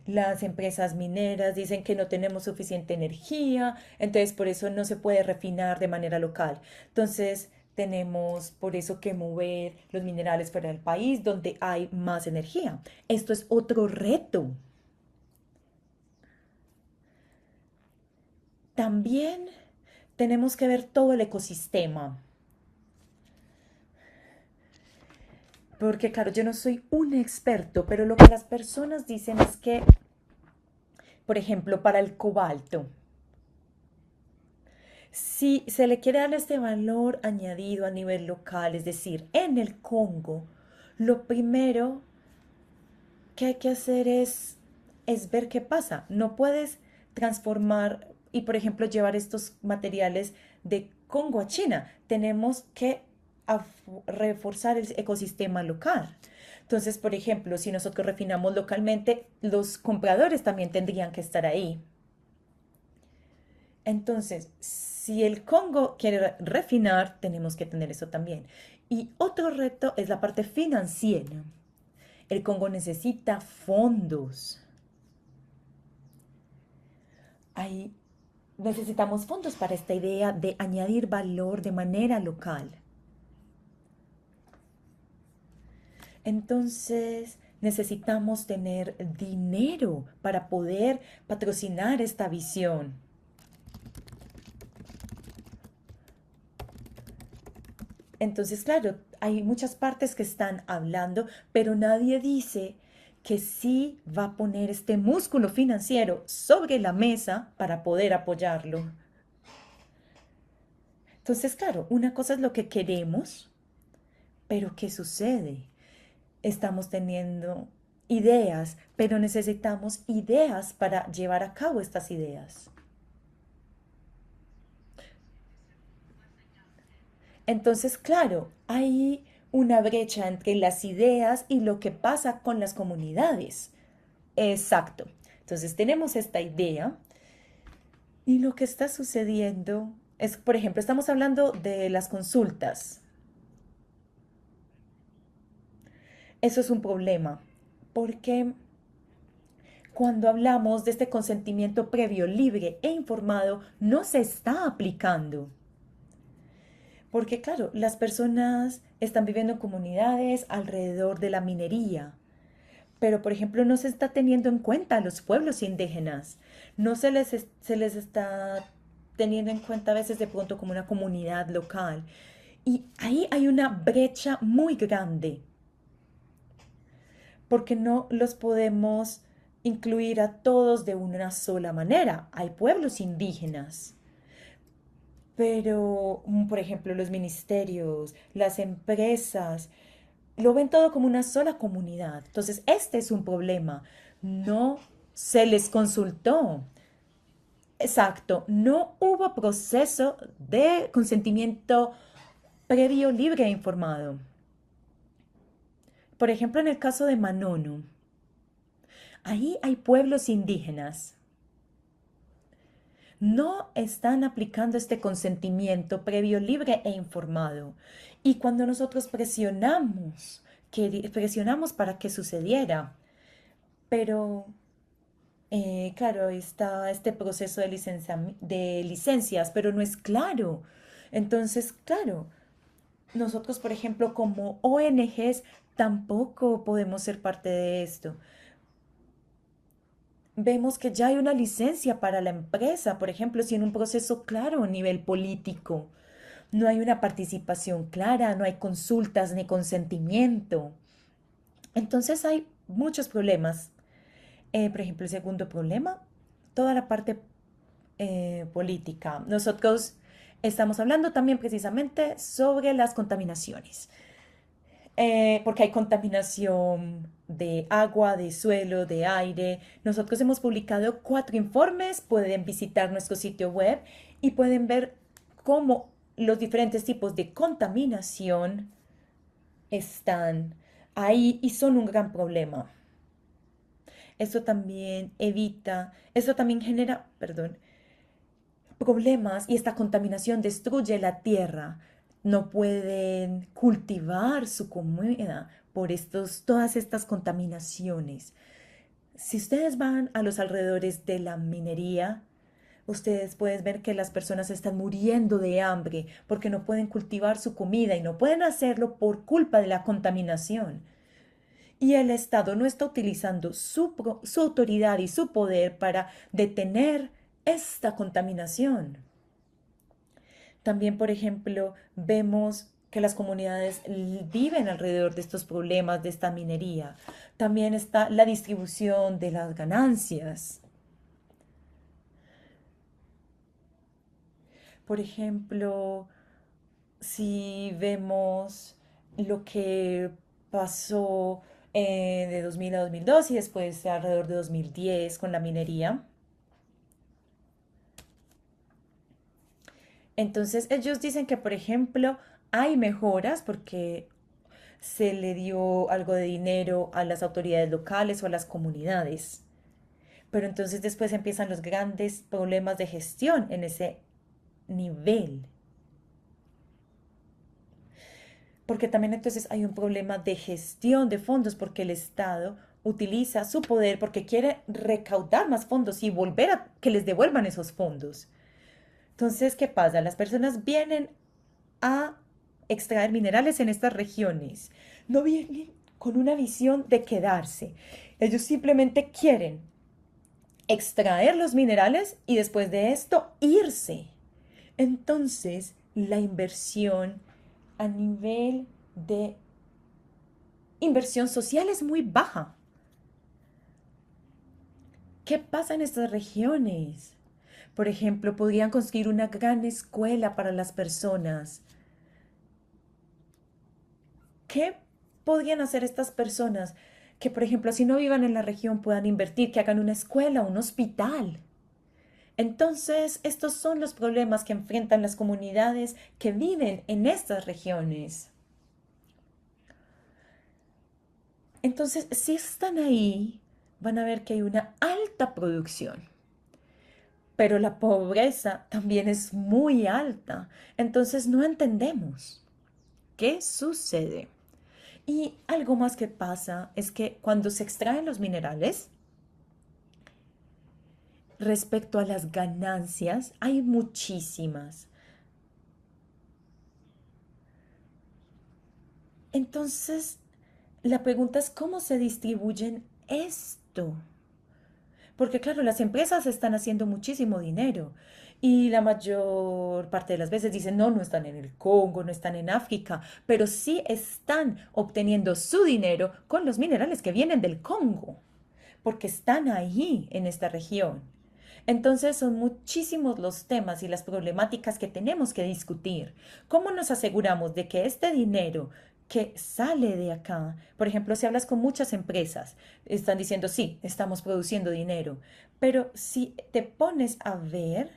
Las empresas mineras dicen que no tenemos suficiente energía, entonces por eso no se puede refinar de manera local. Entonces tenemos por eso que mover los minerales fuera del país donde hay más energía. Esto es otro reto. También tenemos que ver todo el ecosistema. Porque claro, yo no soy un experto, pero lo que las personas dicen es que, por ejemplo, para el cobalto, si se le quiere dar este valor añadido a nivel local, es decir, en el Congo, lo primero que hay que hacer es ver qué pasa. No puedes transformar y, por ejemplo, llevar estos materiales de Congo a China. Tenemos que reforzar el ecosistema local. Entonces, por ejemplo, si nosotros refinamos localmente, los compradores también tendrían que estar ahí. Entonces, si el Congo quiere refinar, tenemos que tener eso también. Y otro reto es la parte financiera. El Congo necesita fondos. Hay, necesitamos fondos para esta idea de añadir valor de manera local. Entonces, necesitamos tener dinero para poder patrocinar esta visión. Entonces, claro, hay muchas partes que están hablando, pero nadie dice que sí va a poner este músculo financiero sobre la mesa para poder apoyarlo. Entonces, claro, una cosa es lo que queremos, pero ¿qué sucede? Estamos teniendo ideas, pero necesitamos ideas para llevar a cabo estas ideas. Entonces, claro, hay una brecha entre las ideas y lo que pasa con las comunidades. Exacto. Entonces tenemos esta idea y lo que está sucediendo es, por ejemplo, estamos hablando de las consultas. Eso es un problema, porque cuando hablamos de este consentimiento previo, libre e informado, no se está aplicando. Porque claro, las personas están viviendo en comunidades alrededor de la minería, pero por ejemplo no se está teniendo en cuenta a los pueblos indígenas, no se les está teniendo en cuenta a veces de pronto como una comunidad local. Y ahí hay una brecha muy grande, porque no los podemos incluir a todos de una sola manera. Hay pueblos indígenas, pero por ejemplo los ministerios, las empresas, lo ven todo como una sola comunidad. Entonces, este es un problema. No se les consultó. Exacto, no hubo proceso de consentimiento previo, libre e informado. Por ejemplo, en el caso de Manono, ahí hay pueblos indígenas. No están aplicando este consentimiento previo, libre e informado. Y cuando nosotros presionamos para que sucediera, pero claro, está este proceso de, de licencias, pero no es claro. Entonces, claro, nosotros, por ejemplo, como ONGs, tampoco podemos ser parte de esto. Vemos que ya hay una licencia para la empresa, por ejemplo, si en un proceso claro a nivel político. No hay una participación clara, no hay consultas ni consentimiento. Entonces hay muchos problemas. Por ejemplo, el segundo problema, toda la parte política. Nosotros estamos hablando también precisamente sobre las contaminaciones, porque hay contaminación de agua, de suelo, de aire. Nosotros hemos publicado 4 informes, pueden visitar nuestro sitio web y pueden ver cómo los diferentes tipos de contaminación están ahí y son un gran problema. Esto también genera, perdón, problemas y esta contaminación destruye la tierra. No pueden cultivar su comida por todas estas contaminaciones. Si ustedes van a los alrededores de la minería, ustedes pueden ver que las personas están muriendo de hambre porque no pueden cultivar su comida y no pueden hacerlo por culpa de la contaminación. Y el Estado no está utilizando su autoridad y su poder para detener esta contaminación. También, por ejemplo, vemos que las comunidades viven alrededor de estos problemas, de esta minería. También está la distribución de las ganancias. Por ejemplo, si vemos lo que pasó de 2000 a 2002 y después alrededor de 2010 con la minería. Entonces ellos dicen que, por ejemplo, hay mejoras porque se le dio algo de dinero a las autoridades locales o a las comunidades. Pero entonces después empiezan los grandes problemas de gestión en ese nivel. Porque también entonces hay un problema de gestión de fondos porque el Estado utiliza su poder porque quiere recaudar más fondos y volver a que les devuelvan esos fondos. Entonces, ¿qué pasa? Las personas vienen a extraer minerales en estas regiones. No vienen con una visión de quedarse. Ellos simplemente quieren extraer los minerales y después de esto irse. Entonces, la inversión a nivel de inversión social es muy baja. ¿Qué pasa en estas regiones? Por ejemplo, podrían construir una gran escuela para las personas. ¿Qué podrían hacer estas personas que, por ejemplo, si no vivan en la región, puedan invertir, que hagan una escuela, un hospital? Entonces, estos son los problemas que enfrentan las comunidades que viven en estas regiones. Entonces, si están ahí, van a ver que hay una alta producción, pero la pobreza también es muy alta. Entonces, no entendemos qué sucede. Y algo más que pasa es que cuando se extraen los minerales, respecto a las ganancias, hay muchísimas. Entonces, la pregunta es cómo se distribuyen esto. Porque claro, las empresas están haciendo muchísimo dinero y la mayor parte de las veces dicen, no, no están en el Congo, no están en África, pero sí están obteniendo su dinero con los minerales que vienen del Congo, porque están ahí en esta región. Entonces son muchísimos los temas y las problemáticas que tenemos que discutir. ¿Cómo nos aseguramos de que este dinero que sale de acá, por ejemplo, si hablas con muchas empresas, están diciendo, sí, estamos produciendo dinero, pero si te pones a ver,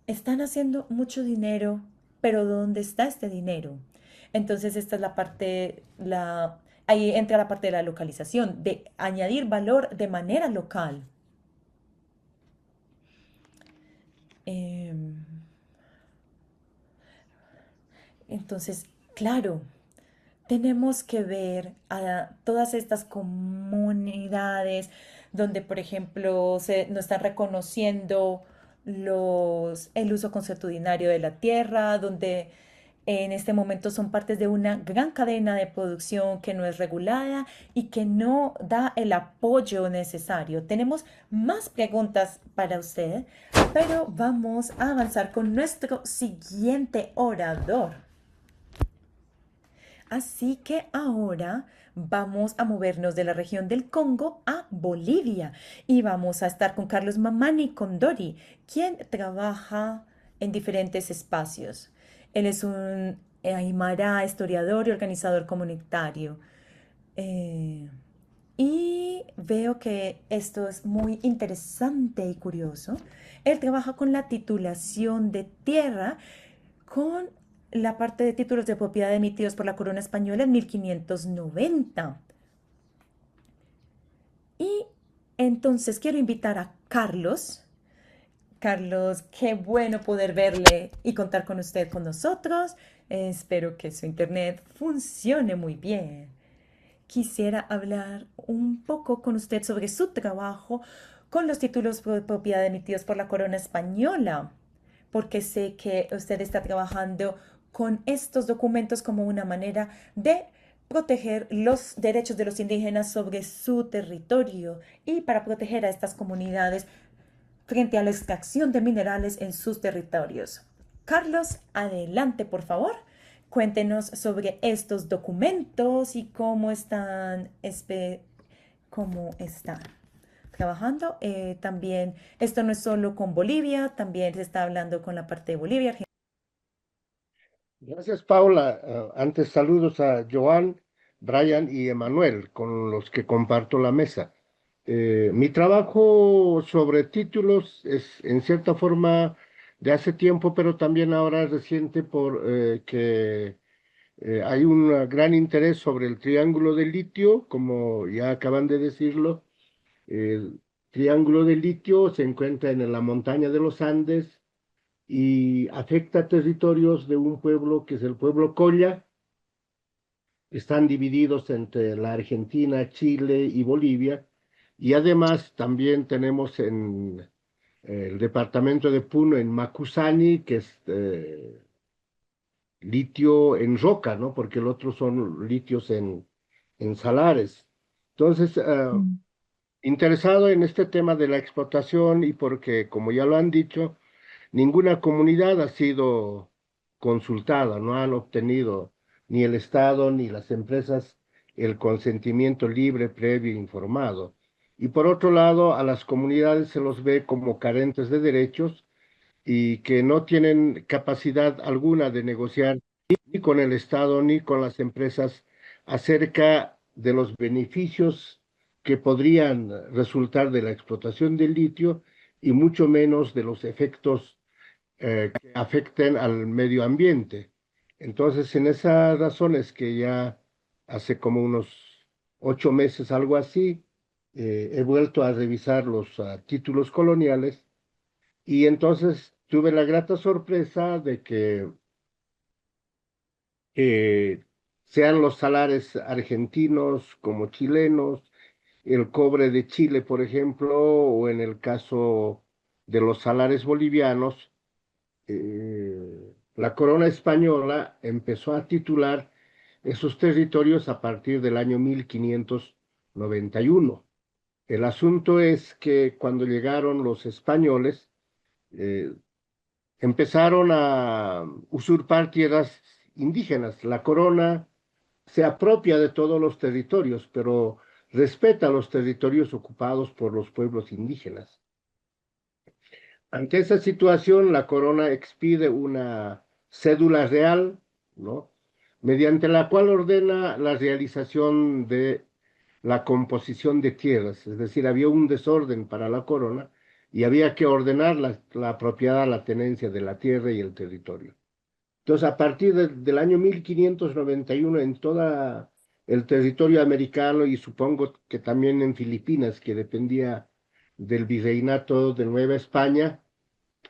están haciendo mucho dinero, pero ¿dónde está este dinero? Entonces esta es la parte, ahí entra la parte de la localización, de añadir valor de manera local. Em, entonces, claro, tenemos que ver a todas estas comunidades donde, por ejemplo, no están reconociendo el uso consuetudinario de la tierra, donde en este momento son partes de una gran cadena de producción que no es regulada y que no da el apoyo necesario. Tenemos más preguntas para usted, pero vamos a avanzar con nuestro siguiente orador. Así que ahora vamos a movernos de la región del Congo a Bolivia y vamos a estar con Carlos Mamani Condori, quien trabaja en diferentes espacios. Él es un aymara, historiador y organizador comunitario. Eh, y veo que esto es muy interesante y curioso. Él trabaja con la titulación de tierra con la parte de títulos de propiedad emitidos por la corona española en 1590. Y entonces quiero invitar a Carlos. Carlos, qué bueno poder verle y contar con usted con nosotros. Espero que su internet funcione muy bien. Quisiera hablar un poco con usted sobre su trabajo con los títulos de propiedad emitidos por la corona española, porque sé que usted está trabajando con estos documentos como una manera de proteger los derechos de los indígenas sobre su territorio y para proteger a estas comunidades frente a la extracción de minerales en sus territorios. Carlos, adelante, por favor. Cuéntenos sobre estos documentos y cómo están trabajando. También, esto no es solo con Bolivia, también se está hablando con la parte de Bolivia. Gracias, Paula. Antes saludos a Joan, Brian y Emanuel, con los que comparto la mesa. Mi trabajo sobre títulos es en cierta forma de hace tiempo, pero también ahora es reciente porque hay un gran interés sobre el triángulo de litio, como ya acaban de decirlo. El triángulo de litio se encuentra en la montaña de los Andes y afecta territorios de un pueblo que es el pueblo Colla. Están divididos entre la Argentina, Chile y Bolivia. Y además también tenemos en el departamento de Puno, en Macusani, que es litio en roca, ¿no? Porque el otro son litios en salares. Entonces, interesado en este tema de la explotación y porque, como ya lo han dicho, ninguna comunidad ha sido consultada, no han obtenido ni el Estado ni las empresas el consentimiento libre, previo e informado. y por otro lado a las comunidades se los ve como carentes de derechos y que no tienen capacidad alguna de negociar ni con el Estado ni con las empresas acerca de los beneficios que podrían resultar de la explotación del litio y mucho menos de los efectos que afecten al medio ambiente. Entonces, en esas razones que ya hace como unos 8 meses, algo así, he vuelto a revisar los títulos coloniales y entonces tuve la grata sorpresa de que eh, sean los salares argentinos como chilenos, el cobre de Chile, por ejemplo, o en el caso de los salares bolivianos, la corona española empezó a titular esos territorios a partir del año 1591. El asunto es que cuando llegaron los españoles, eh, empezaron a usurpar tierras indígenas. La corona se apropia de todos los territorios, pero respeta los territorios ocupados por los pueblos indígenas. Ante esa situación, la corona expide una cédula real, ¿no? Mediante la cual ordena la realización de la composición de tierras, es decir, había un desorden para la corona y había que ordenar la apropiada la tenencia de la tierra y el territorio. Entonces, a partir del año 1591, en todo el territorio americano y supongo que también en Filipinas, que dependía del virreinato de Nueva España,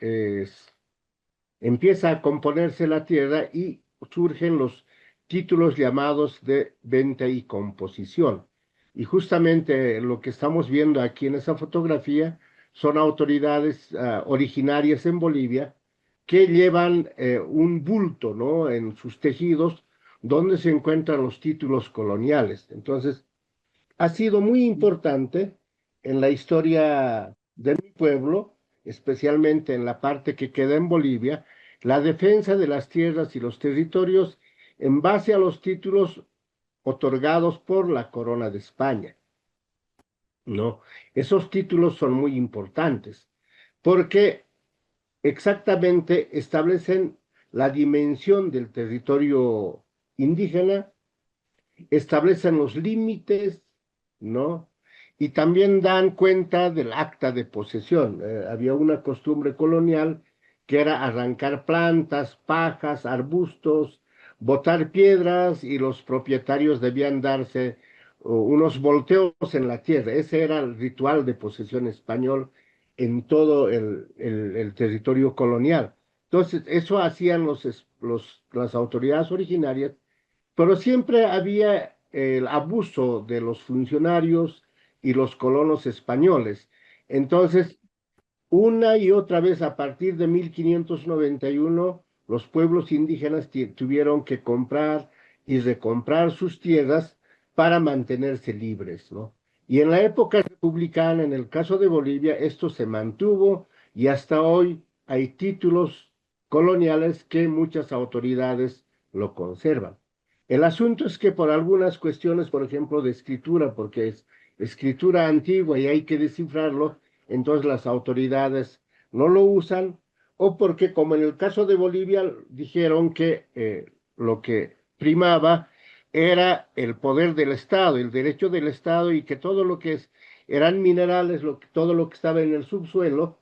es- empieza a componerse la tierra y surgen los títulos llamados de venta y composición. Y justamente lo que estamos viendo aquí en esa fotografía son autoridades originarias en Bolivia que llevan un bulto, ¿no? En sus tejidos donde se encuentran los títulos coloniales. Entonces, ha sido muy importante en la historia de mi pueblo, especialmente en la parte que queda en Bolivia, la defensa de las tierras y los territorios en base a los títulos otorgados por la Corona de España, ¿no? Esos títulos son muy importantes porque exactamente establecen la dimensión del territorio indígena, establecen los límites, ¿no? Y también dan cuenta del acta de posesión. Había una costumbre colonial que era arrancar plantas, pajas, arbustos, botar piedras y los propietarios debían darse unos volteos en la tierra. Ese era el ritual de posesión español en todo el territorio colonial. Entonces, eso hacían las autoridades originarias, pero siempre había el abuso de los funcionarios y los colonos españoles. Entonces, una y otra vez a partir de 1591, los pueblos indígenas tuvieron que comprar y recomprar sus tierras para mantenerse libres, ¿no? Y en la época republicana, en el caso de Bolivia, esto se mantuvo y hasta hoy hay títulos coloniales que muchas autoridades lo conservan. El asunto es que por algunas cuestiones, por ejemplo, de escritura, porque es escritura antigua y hay que descifrarlo, entonces las autoridades no lo usan, o porque, como en el caso de Bolivia, dijeron que lo que primaba era el poder del Estado, el derecho del Estado, y que todo lo que eran minerales, todo lo que estaba en el subsuelo,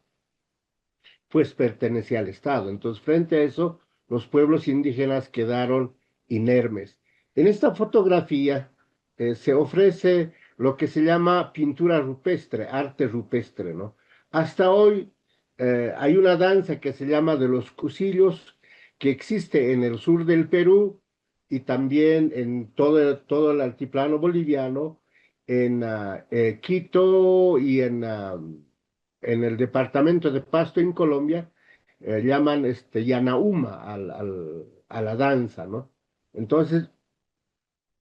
pues pertenecía al Estado. Entonces, frente a eso, los pueblos indígenas quedaron inermes. En esta fotografía se ofrece lo que se llama pintura rupestre, arte rupestre, ¿no? Hasta hoy hay una danza que se llama de los cusillos, que existe en el sur del Perú y también en todo el altiplano boliviano, en Quito y en el departamento de Pasto en Colombia, llaman Yanauma a la danza, ¿no? Entonces,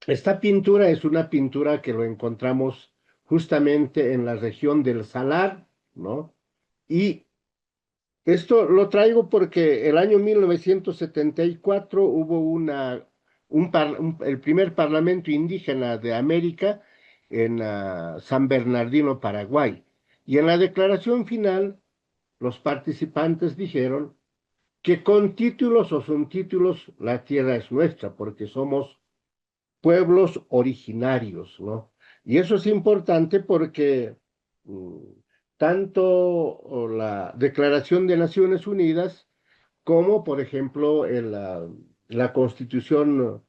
esta pintura es una pintura que lo encontramos justamente en la región del Salar, ¿no? Y esto lo traigo porque el año 1974 hubo el primer parlamento indígena de América en San Bernardino, Paraguay. Y en la declaración final, los participantes dijeron que con títulos o sin títulos la tierra es nuestra, porque somos pueblos originarios, ¿no? Y eso es importante porque mm, tanto la Declaración de Naciones Unidas como, por ejemplo, la Constitución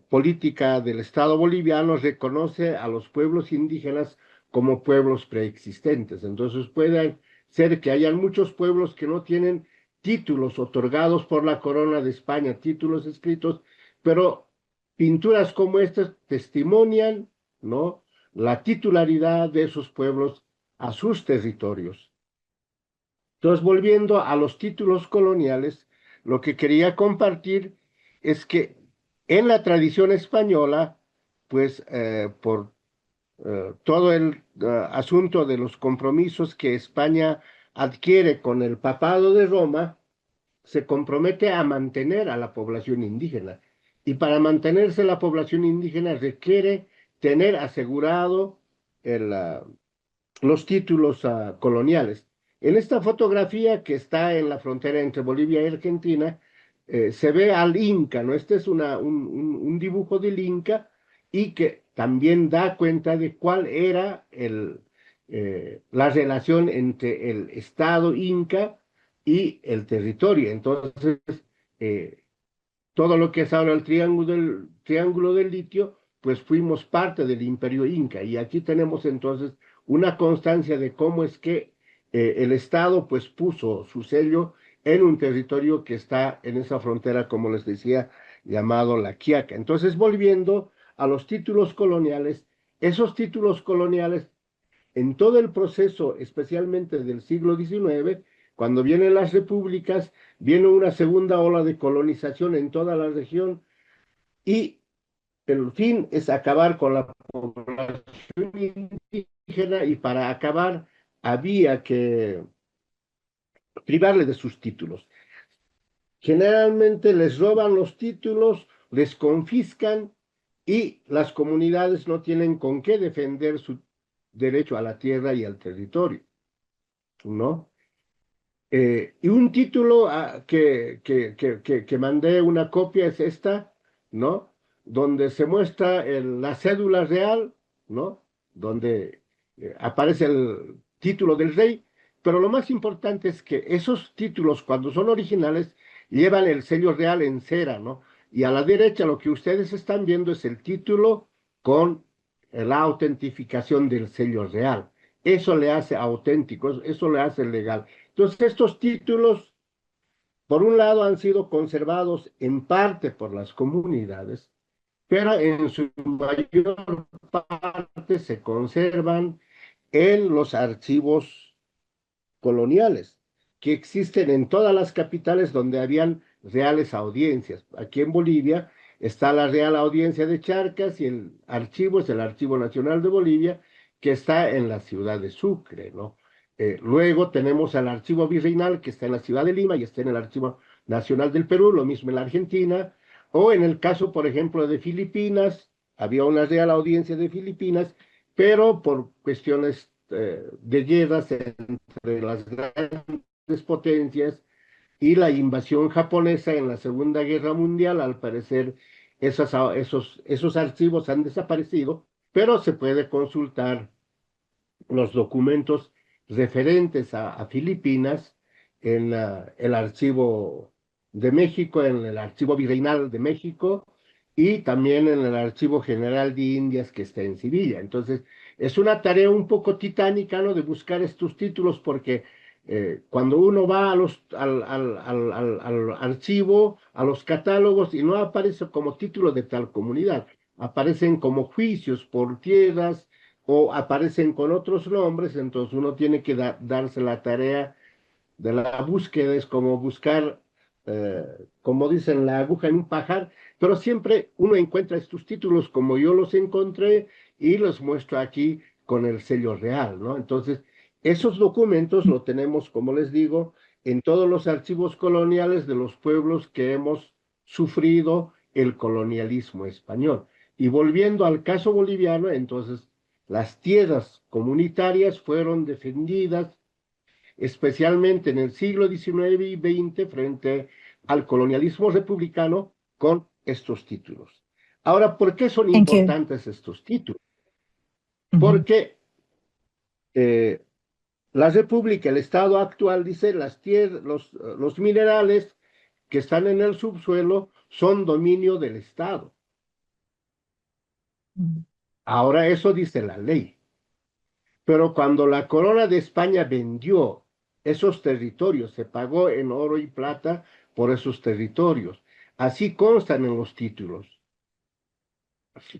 política del Estado boliviano reconoce a los pueblos indígenas como pueblos preexistentes. Entonces puede ser que hayan muchos pueblos que no tienen títulos otorgados por la corona de España, títulos escritos, pero pinturas como estas testimonian, ¿no?, la titularidad de esos pueblos a sus territorios. Entonces, volviendo a los títulos coloniales, lo que quería compartir es que en la tradición española, pues por todo el asunto de los compromisos que España adquiere con el papado de Roma, se compromete a mantener a la población indígena. Y para mantenerse la población indígena requiere tener asegurado el, los títulos coloniales. En esta fotografía que está en la frontera entre Bolivia y Argentina, se ve al Inca, ¿no? Este es un dibujo del Inca y que también da cuenta de cuál era la relación entre el Estado Inca y el territorio. Entonces, eh, todo lo que es ahora el triángulo del litio, pues fuimos parte del imperio inca. Y aquí tenemos entonces una constancia de cómo es que el Estado pues puso su sello en un territorio que está en esa frontera, como les decía, llamado La Quiaca. Entonces, volviendo a los títulos coloniales, esos títulos coloniales en todo el proceso, especialmente del siglo XIX, cuando vienen las repúblicas, viene una segunda ola de colonización en toda la región y el fin es acabar con la población indígena y para acabar había que privarle de sus títulos. Generalmente les roban los títulos, les confiscan y las comunidades no tienen con qué defender su derecho a la tierra y al territorio, ¿no? Y un título que mandé una copia es esta, ¿no? Donde se muestra la cédula real, ¿no? Donde aparece el título del rey, pero lo más importante es que esos títulos, cuando son originales, llevan el sello real en cera, ¿no? Y a la derecha lo que ustedes están viendo es el título con la autentificación del sello real. Eso le hace auténtico, eso le hace legal. Entonces, estos títulos, por un lado, han sido conservados en parte por las comunidades, pero en su mayor parte se conservan en los archivos coloniales, que existen en todas las capitales donde habían reales audiencias. Aquí en Bolivia está la Real Audiencia de Charcas y el archivo es el Archivo Nacional de Bolivia, que está en la ciudad de Sucre, ¿no? Luego tenemos al Archivo Virreinal, que está en la ciudad de Lima y está en el Archivo Nacional del Perú, lo mismo en la Argentina, o en el caso, por ejemplo, de Filipinas, había una Real Audiencia de Filipinas, pero por cuestiones de guerras entre las grandes potencias y la invasión japonesa en la Segunda Guerra Mundial, al parecer esos archivos han desaparecido, pero se puede consultar los documentos referentes a Filipinas en el Archivo de México, en el Archivo Virreinal de México y también en el Archivo General de Indias que está en Sevilla. Entonces, es una tarea un poco titánica, ¿no?, de buscar estos títulos porque cuando uno va al archivo, a los catálogos, y no aparece como título de tal comunidad, aparecen como juicios por tierras, o aparecen con otros nombres, entonces uno tiene que darse la tarea de la búsqueda, es como buscar, eh, como dicen, la aguja en un pajar, pero siempre uno encuentra estos títulos como yo los encontré y los muestro aquí con el sello real, ¿no? Entonces, esos documentos lo tenemos, como les digo, en todos los archivos coloniales de los pueblos que hemos sufrido el colonialismo español. Y volviendo al caso boliviano, entonces, Las tierras comunitarias fueron defendidas especialmente en el siglo XIX y XX frente al colonialismo republicano con estos títulos. Ahora, ¿por qué son Thank you. importantes estos títulos? Ujú. Porque la República, el Estado actual, dice los minerales que están en el subsuelo son dominio del Estado. Mm. Ahora eso dice la ley. Pero cuando la corona de España vendió esos territorios, se pagó en oro y plata por esos territorios. Así constan en los títulos.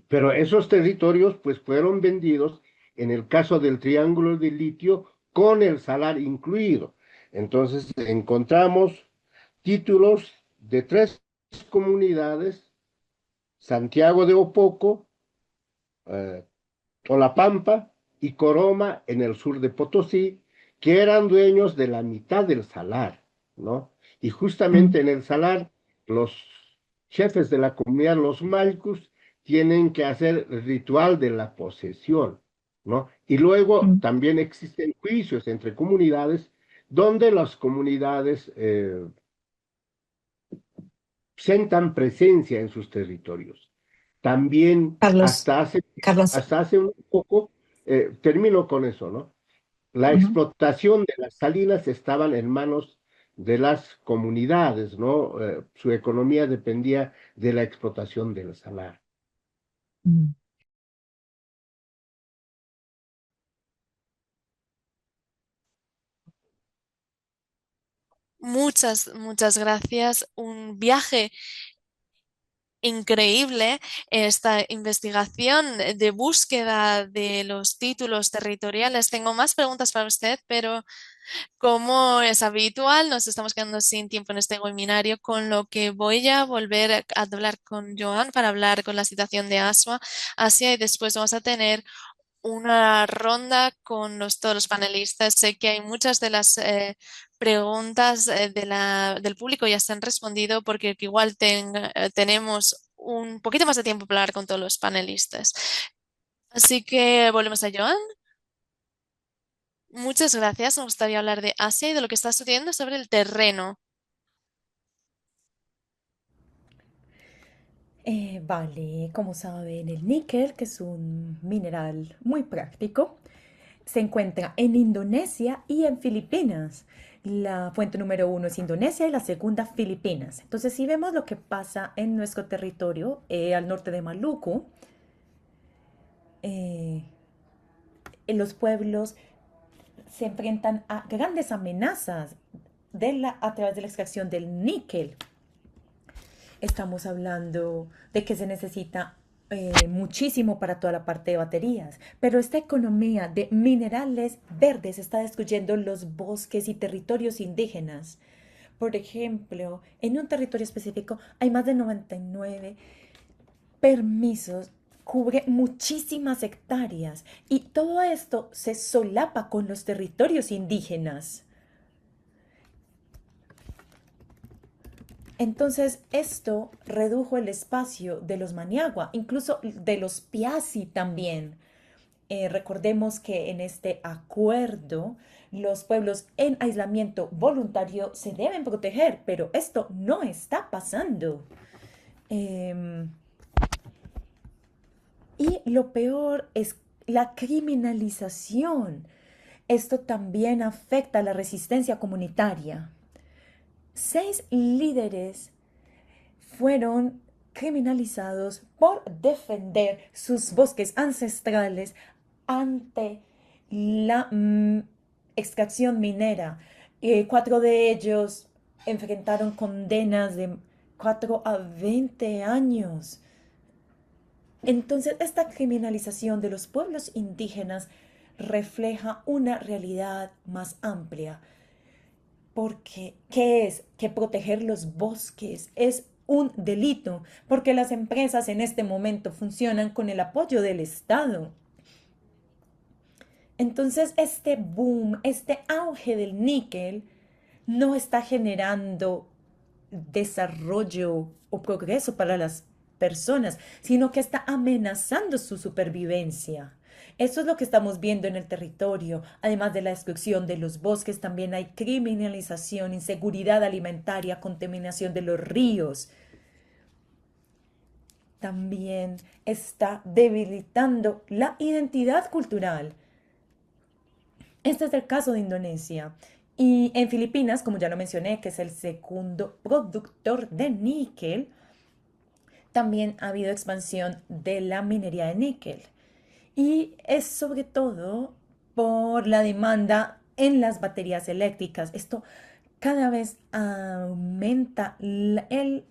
Pero esos territorios pues fueron vendidos en el caso del Triángulo de Litio con el salar incluido. Entonces encontramos títulos de tres comunidades: Santiago de Opoco, eh, Tolapampa y Coroma en el sur de Potosí, que eran dueños de la mitad del salar, ¿no? Y Mm. justamente en el salar, los jefes de la comunidad, los Malcus, tienen que hacer el ritual de la posesión, ¿no? Y luego Mm. también existen juicios entre comunidades donde las comunidades sentan presencia en sus territorios. También Carlos, Carlos, hasta hace un poco, termino con eso, ¿no? La ujú, explotación de las salinas estaban en manos de las comunidades, ¿no? Su economía dependía de la explotación del salar. mm. Muchas gracias. Un viaje increíble, esta investigación de búsqueda de los títulos territoriales. Tengo más preguntas para usted, pero como es habitual, nos estamos quedando sin tiempo en este webinario, con lo que voy a volver a hablar con Joan para hablar con la situación de Asia, y después vamos a tener una ronda con todos los panelistas. Sé que hay muchas de las preguntas del público ya se han respondido, porque igual tenemos un poquito más de tiempo para hablar con todos los panelistas. Así que volvemos a Joan. Muchas gracias. Me gustaría hablar de Asia y de lo que está sucediendo sobre el terreno. Vale, como saben, el níquel, que es un mineral muy práctico, se encuentra en Indonesia y en Filipinas. La fuente número uno es Indonesia y la segunda Filipinas. Entonces, si vemos lo que pasa en nuestro territorio, al norte de Maluku, eh, en los pueblos se enfrentan a grandes amenazas a través de la extracción del níquel. Estamos hablando de que se necesita muchísimo para toda la parte de baterías, pero esta economía de minerales verdes está destruyendo los bosques y territorios indígenas. Por ejemplo, en un territorio específico hay más de 99 permisos, cubre muchísimas hectáreas y todo esto se solapa con los territorios indígenas. Entonces, esto redujo el espacio de los Maniagua, incluso de los Piasi también. Recordemos que en este acuerdo los pueblos en aislamiento voluntario se deben proteger, pero esto no está pasando. Em, y lo peor es la criminalización. Esto también afecta a la resistencia comunitaria. 6 líderes fueron criminalizados por defender sus bosques ancestrales ante la extracción minera. 4 de ellos enfrentaron condenas de 4 a 20 años. Entonces, esta criminalización de los pueblos indígenas refleja una realidad más amplia. Porque, ¿qué es? Que proteger los bosques es un delito, porque las empresas en este momento funcionan con el apoyo del Estado. Entonces, este boom, este auge del níquel no está generando desarrollo o progreso para las personas, sino que está amenazando su supervivencia. Esto es lo que estamos viendo en el territorio. Además de la destrucción de los bosques, también hay criminalización, inseguridad alimentaria, contaminación de los ríos. También está debilitando la identidad cultural. Este es el caso de Indonesia. Y en Filipinas, como ya lo mencioné, que es el segundo productor de níquel, también ha habido expansión de la minería de níquel. Y es sobre todo por la demanda en las baterías eléctricas. Esto cada vez aumenta el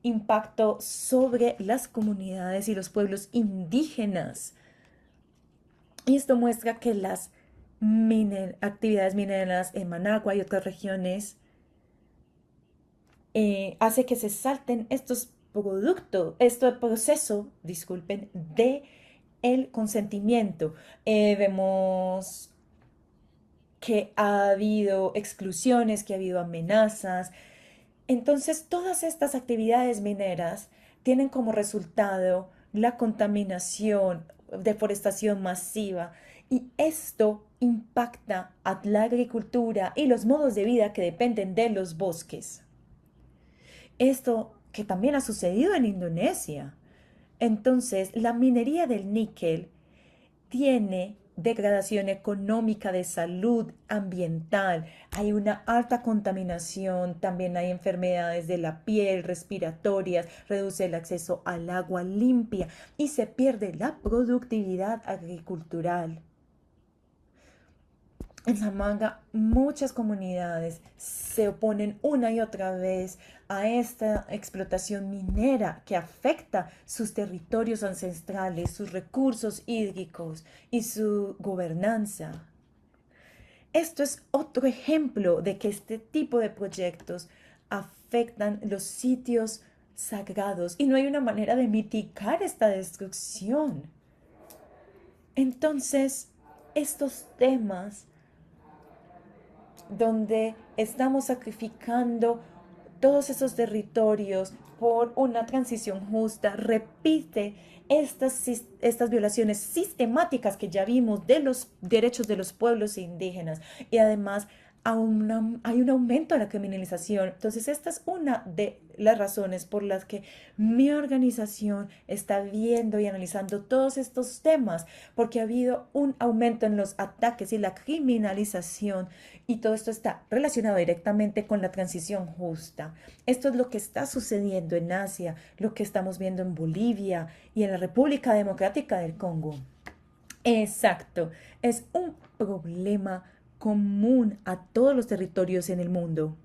impacto sobre las comunidades y los pueblos indígenas. Y esto muestra que las actividades mineras en Managua y otras regiones hace que se salten estos productos, este proceso, disculpen, de el consentimiento. Vemos que ha habido exclusiones, que ha habido amenazas. Entonces, todas estas actividades mineras tienen como resultado la contaminación, deforestación masiva, y esto impacta a la agricultura y los modos de vida que dependen de los bosques. Esto que también ha sucedido en Indonesia. Entonces, la minería del níquel tiene degradación económica, de salud ambiental, hay una alta contaminación, también hay enfermedades de la piel, respiratorias, reduce el acceso al agua limpia y se pierde la productividad agricultural. En Zamanga, muchas comunidades se oponen una y otra vez a esta explotación minera que afecta sus territorios ancestrales, sus recursos hídricos y su gobernanza. Esto es otro ejemplo de que este tipo de proyectos afectan los sitios sagrados y no hay una manera de mitigar esta destrucción. Entonces, estos temas donde estamos sacrificando todos esos territorios por una transición justa, repite estas violaciones sistemáticas que ya vimos de los derechos de los pueblos indígenas y además hay un aumento de la criminalización. Entonces, esta es una de las razones por las que mi organización está viendo y analizando todos estos temas, porque ha habido un aumento en los ataques y la criminalización, y todo esto está relacionado directamente con la transición justa. Esto es lo que está sucediendo en Asia, lo que estamos viendo en Bolivia y en la República Democrática del Congo. Exacto, es un problema común a todos los territorios en el mundo.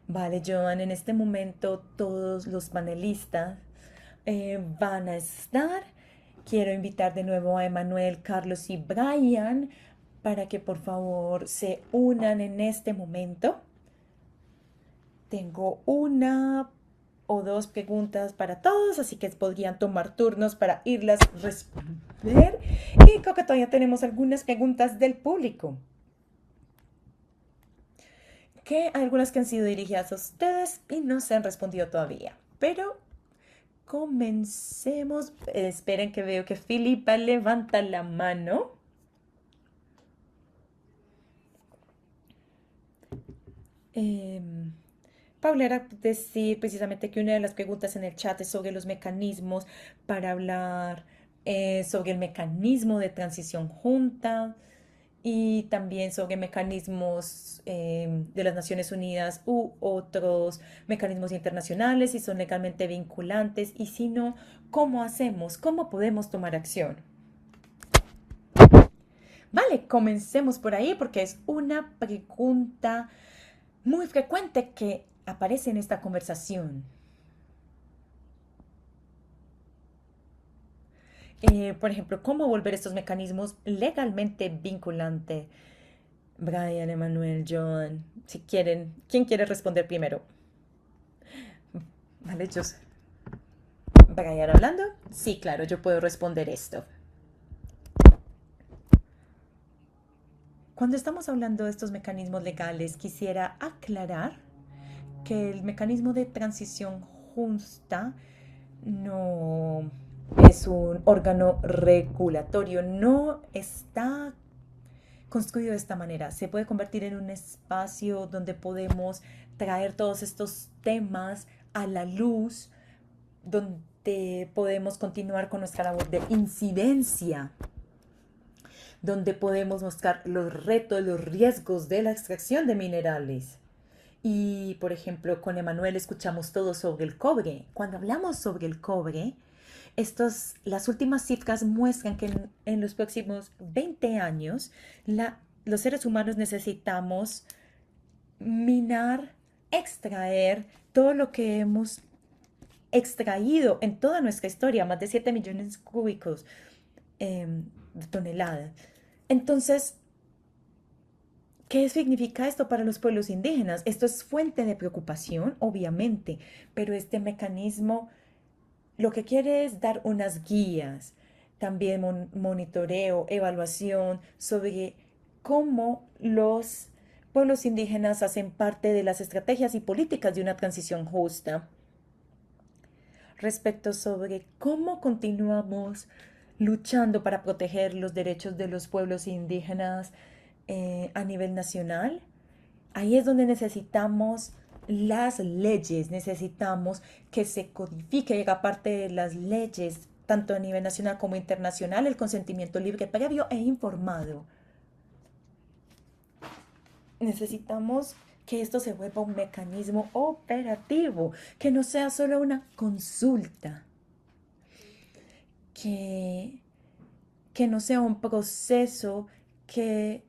Vale, Joan, en este momento todos los panelistas van a estar. Quiero invitar de nuevo a Emanuel, Carlos y Brian para que por favor se unan en este momento. Tengo una o dos preguntas para todos, así que podrían tomar turnos para irlas responder. Y creo que todavía tenemos algunas preguntas del público. Que hay algunas que han sido dirigidas a ustedes y no se han respondido todavía. Pero comencemos. Esperen que veo que Filipa levanta la mano. Paula era decir precisamente que una de las preguntas en el chat es sobre los mecanismos para hablar sobre el mecanismo de transición junta y también sobre mecanismos de las Naciones Unidas u otros mecanismos internacionales, si son legalmente vinculantes y si no, ¿cómo hacemos? ¿Cómo podemos tomar acción? Vale, comencemos por ahí porque es una pregunta muy frecuente que aparece en esta conversación. Por ejemplo, ¿cómo volver estos mecanismos legalmente vinculantes? Brian, Emanuel, John, si quieren, ¿quién quiere responder primero? Vale, yo. Brian hablando. Sí, claro, yo puedo responder esto. Cuando estamos hablando de estos mecanismos legales, quisiera aclarar que el mecanismo de transición justa no es un órgano regulatorio, no está construido de esta manera. Se puede convertir en un espacio donde podemos traer todos estos temas a la luz, donde podemos continuar con nuestra labor de incidencia, donde podemos mostrar los retos, los riesgos de la extracción de minerales. Y, por ejemplo, con Emanuel escuchamos todo sobre el cobre. Cuando hablamos sobre el cobre, las últimas cifras muestran que en los próximos 20 años los seres humanos necesitamos minar, extraer todo lo que hemos extraído en toda nuestra historia, más de 7 millones cúbicos de toneladas. Entonces, ¿qué significa esto para los pueblos indígenas? Esto es fuente de preocupación, obviamente, pero este mecanismo lo que quiere es dar unas guías, también monitoreo, evaluación sobre cómo los pueblos indígenas hacen parte de las estrategias y políticas de una transición justa. Respecto sobre cómo continuamos luchando para proteger los derechos de los pueblos indígenas a nivel nacional, ahí es donde necesitamos las leyes, necesitamos que se codifique y haga parte de las leyes, tanto a nivel nacional como internacional, el consentimiento libre, previo e informado. Necesitamos que esto se vuelva un mecanismo operativo, que no sea solo una consulta, que no sea un proceso que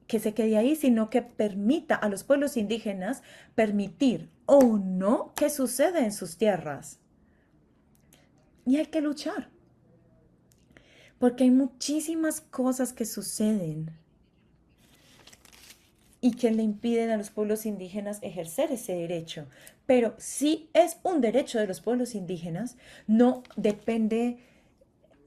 se quede ahí, sino que permita a los pueblos indígenas permitir o no que suceda en sus tierras. Y hay que luchar, porque hay muchísimas cosas que suceden y que le impiden a los pueblos indígenas ejercer ese derecho. Pero si es un derecho de los pueblos indígenas, no depende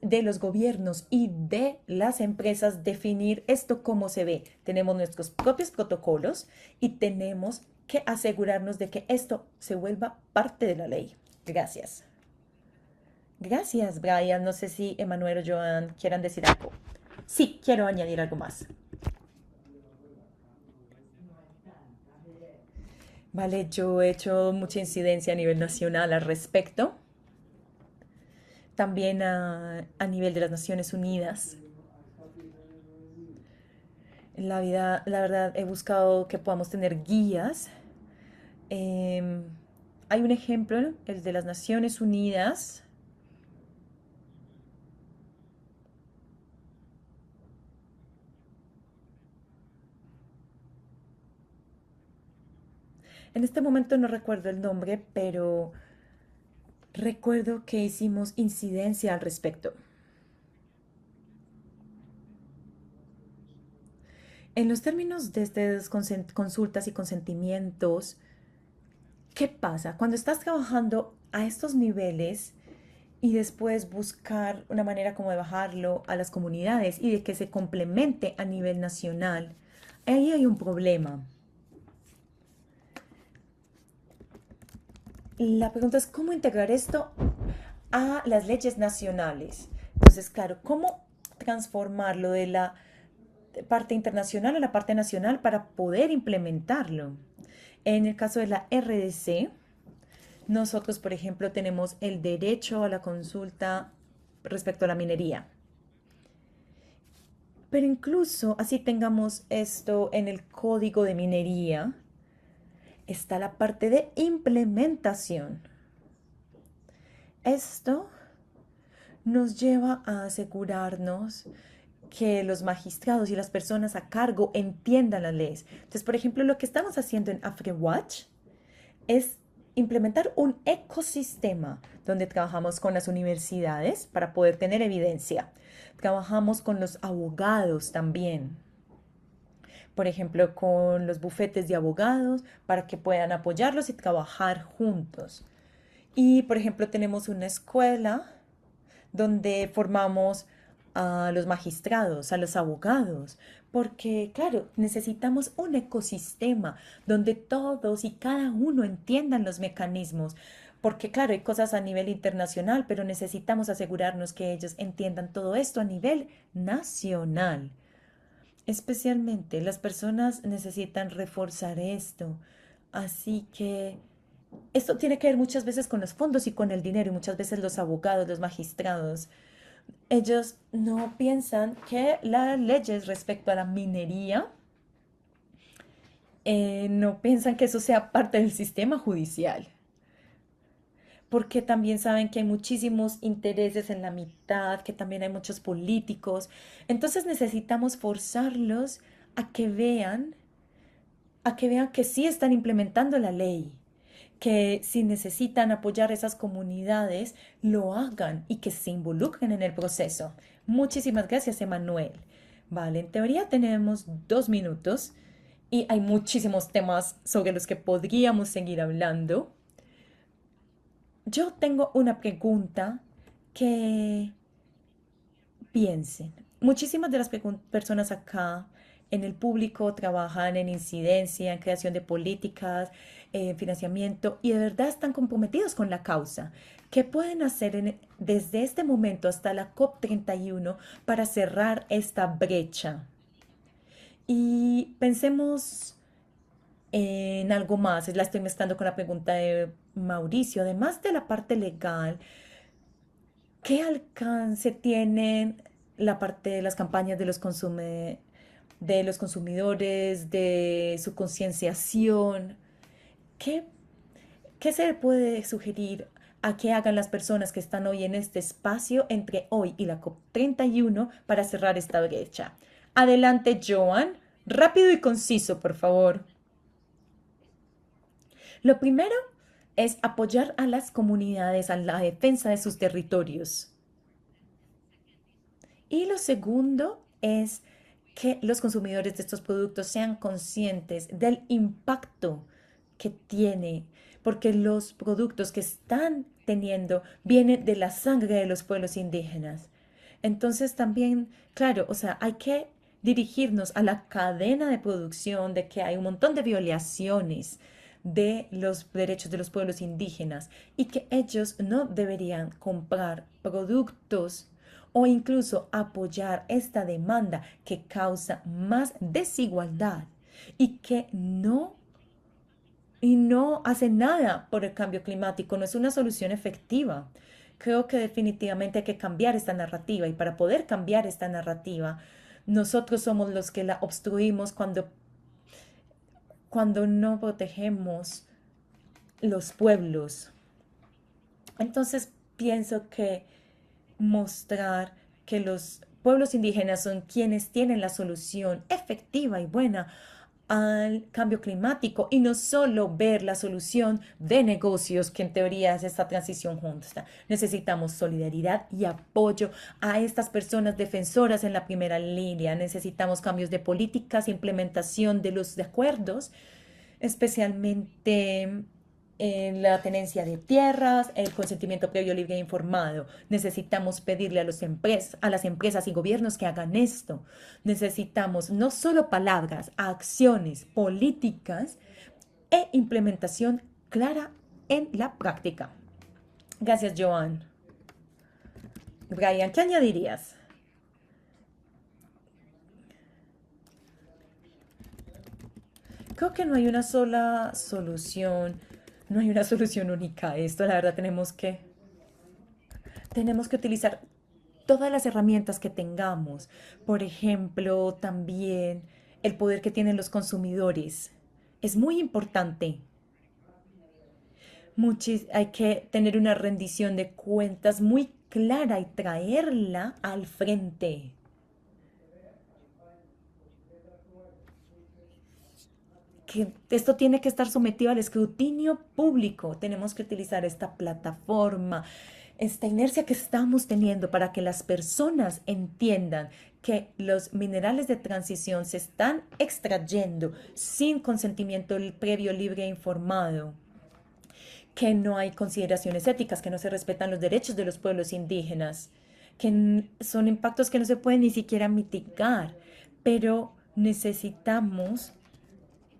de los gobiernos y de las empresas definir esto cómo se ve. Tenemos nuestros propios protocolos y tenemos que asegurarnos de que esto se vuelva parte de la ley. Gracias. Gracias, Brian. No sé si Emanuel o Joan quieran decir algo. Sí, quiero añadir algo más. Vale, yo he hecho mucha incidencia a nivel nacional al respecto. También a nivel de las Naciones Unidas. La verdad, he buscado que podamos tener guías. Hay un ejemplo, el de las Naciones Unidas. En este momento no recuerdo el nombre, pero recuerdo que hicimos incidencia al respecto. En los términos de estas consultas y consentimientos, ¿qué pasa? Cuando estás trabajando a estos niveles y después buscar una manera como de bajarlo a las comunidades y de que se complemente a nivel nacional, ahí hay un problema. La pregunta es cómo integrar esto a las leyes nacionales. Entonces, claro, ¿cómo transformarlo de la parte internacional a la parte nacional para poder implementarlo? En el caso de la RDC, nosotros, por ejemplo, tenemos el derecho a la consulta respecto a la minería. Pero incluso así tengamos esto en el código de minería, está la parte de implementación. Esto nos lleva a asegurarnos que los magistrados y las personas a cargo entiendan las leyes. Entonces, por ejemplo, lo que estamos haciendo en AfriWatch es implementar un ecosistema donde trabajamos con las universidades para poder tener evidencia. Trabajamos con los abogados también. Por ejemplo, con los bufetes de abogados para que puedan apoyarlos y trabajar juntos. Y, por ejemplo, tenemos una escuela donde formamos a los magistrados, a los abogados, porque, claro, necesitamos un ecosistema donde todos y cada uno entiendan los mecanismos, porque claro, hay cosas a nivel internacional, pero necesitamos asegurarnos que ellos entiendan todo esto a nivel nacional. Especialmente las personas necesitan reforzar esto. Así que esto tiene que ver muchas veces con los fondos y con el dinero y muchas veces los abogados, los magistrados. Ellos no piensan que las leyes respecto a la minería no piensan que eso sea parte del sistema judicial, porque también saben que hay muchísimos intereses en la mitad, que también hay muchos políticos. Entonces necesitamos forzarlos a que vean, a que vean que sí están implementando la ley, que si necesitan apoyar a esas comunidades, lo hagan y que se involucren en el proceso. Muchísimas gracias, Emanuel. Vale, en teoría tenemos 2 minutos y hay muchísimos temas sobre los que podríamos seguir hablando. Yo tengo una pregunta que piensen. Muchísimas de las personas acá en el público trabajan en incidencia, en creación de políticas, en financiamiento y de verdad están comprometidos con la causa. ¿Qué pueden hacer desde este momento hasta la COP31 para cerrar esta brecha? Y pensemos en algo más. La estoy mezclando con la pregunta de Mauricio. Además de la parte legal, ¿qué alcance tienen la parte de las campañas de los consumidores, de su concienciación? ¿Qué, ¿Qué se le puede sugerir a que hagan las personas que están hoy en este espacio entre hoy y la COP31 para cerrar esta brecha? Adelante, Joan. Rápido y conciso, por favor. Lo primero es apoyar a las comunidades a la defensa de sus territorios. Y lo segundo es que los consumidores de estos productos sean conscientes del impacto que tiene, porque los productos que están teniendo vienen de la sangre de los pueblos indígenas. Entonces también, claro, o sea, hay que dirigirnos a la cadena de producción de que hay un montón de violaciones de los derechos de los pueblos indígenas y que ellos no deberían comprar productos o incluso apoyar esta demanda que causa más desigualdad y que no hace nada por el cambio climático, no es una solución efectiva. Creo que definitivamente hay que cambiar esta narrativa y para poder cambiar esta narrativa, nosotros somos los que la obstruimos cuando no protegemos los pueblos. Entonces pienso que mostrar que los pueblos indígenas son quienes tienen la solución efectiva y buena al cambio climático y no solo ver la solución de negocios que en teoría es esta transición justa. Necesitamos solidaridad y apoyo a estas personas defensoras en la primera línea. Necesitamos cambios de políticas, implementación de los acuerdos, especialmente en la tenencia de tierras, el consentimiento previo libre e informado. Necesitamos pedirle a las empresas y gobiernos que hagan esto. Necesitamos no solo palabras, acciones, políticas e implementación clara en la práctica. Gracias, Joan. Brian, ¿qué añadirías? Creo que no hay una sola solución, no hay una solución única a esto. La verdad tenemos que utilizar todas las herramientas que tengamos. Por ejemplo, también el poder que tienen los consumidores. Es muy importante. Hay que tener una rendición de cuentas muy clara y traerla al frente. Que esto tiene que estar sometido al escrutinio público. Tenemos que utilizar esta plataforma, esta inercia que estamos teniendo para que las personas entiendan que los minerales de transición se están extrayendo sin consentimiento previo, libre e informado, que no hay consideraciones éticas, que no se respetan los derechos de los pueblos indígenas, que son impactos que no se pueden ni siquiera mitigar, pero necesitamos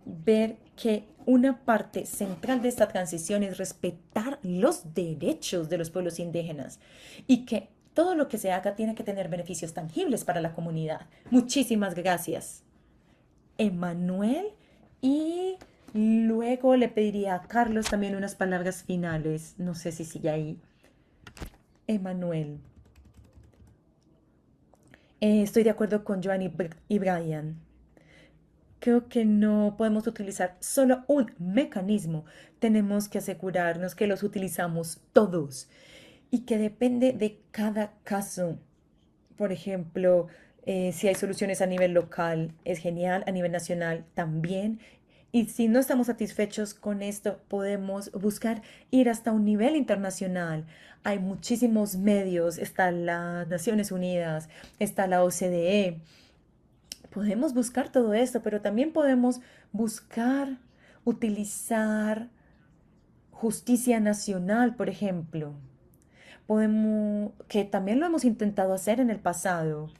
ver que una parte central de esta transición es respetar los derechos de los pueblos indígenas y que todo lo que se haga tiene que tener beneficios tangibles para la comunidad. Muchísimas gracias, Emanuel. Y luego le pediría a Carlos también unas palabras finales. No sé si sigue ahí. Emanuel. Estoy de acuerdo con Joan y Brian. Creo que no podemos utilizar solo un mecanismo. Tenemos que asegurarnos que los utilizamos todos y que depende de cada caso. Por ejemplo, si hay soluciones a nivel local, es genial, a nivel nacional también. Y si no estamos satisfechos con esto, podemos buscar ir hasta un nivel internacional. Hay muchísimos medios, está las Naciones Unidas, está la OCDE. Podemos buscar todo esto, pero también podemos buscar utilizar justicia nacional, por ejemplo. Podemos, que también lo hemos intentado hacer en el pasado.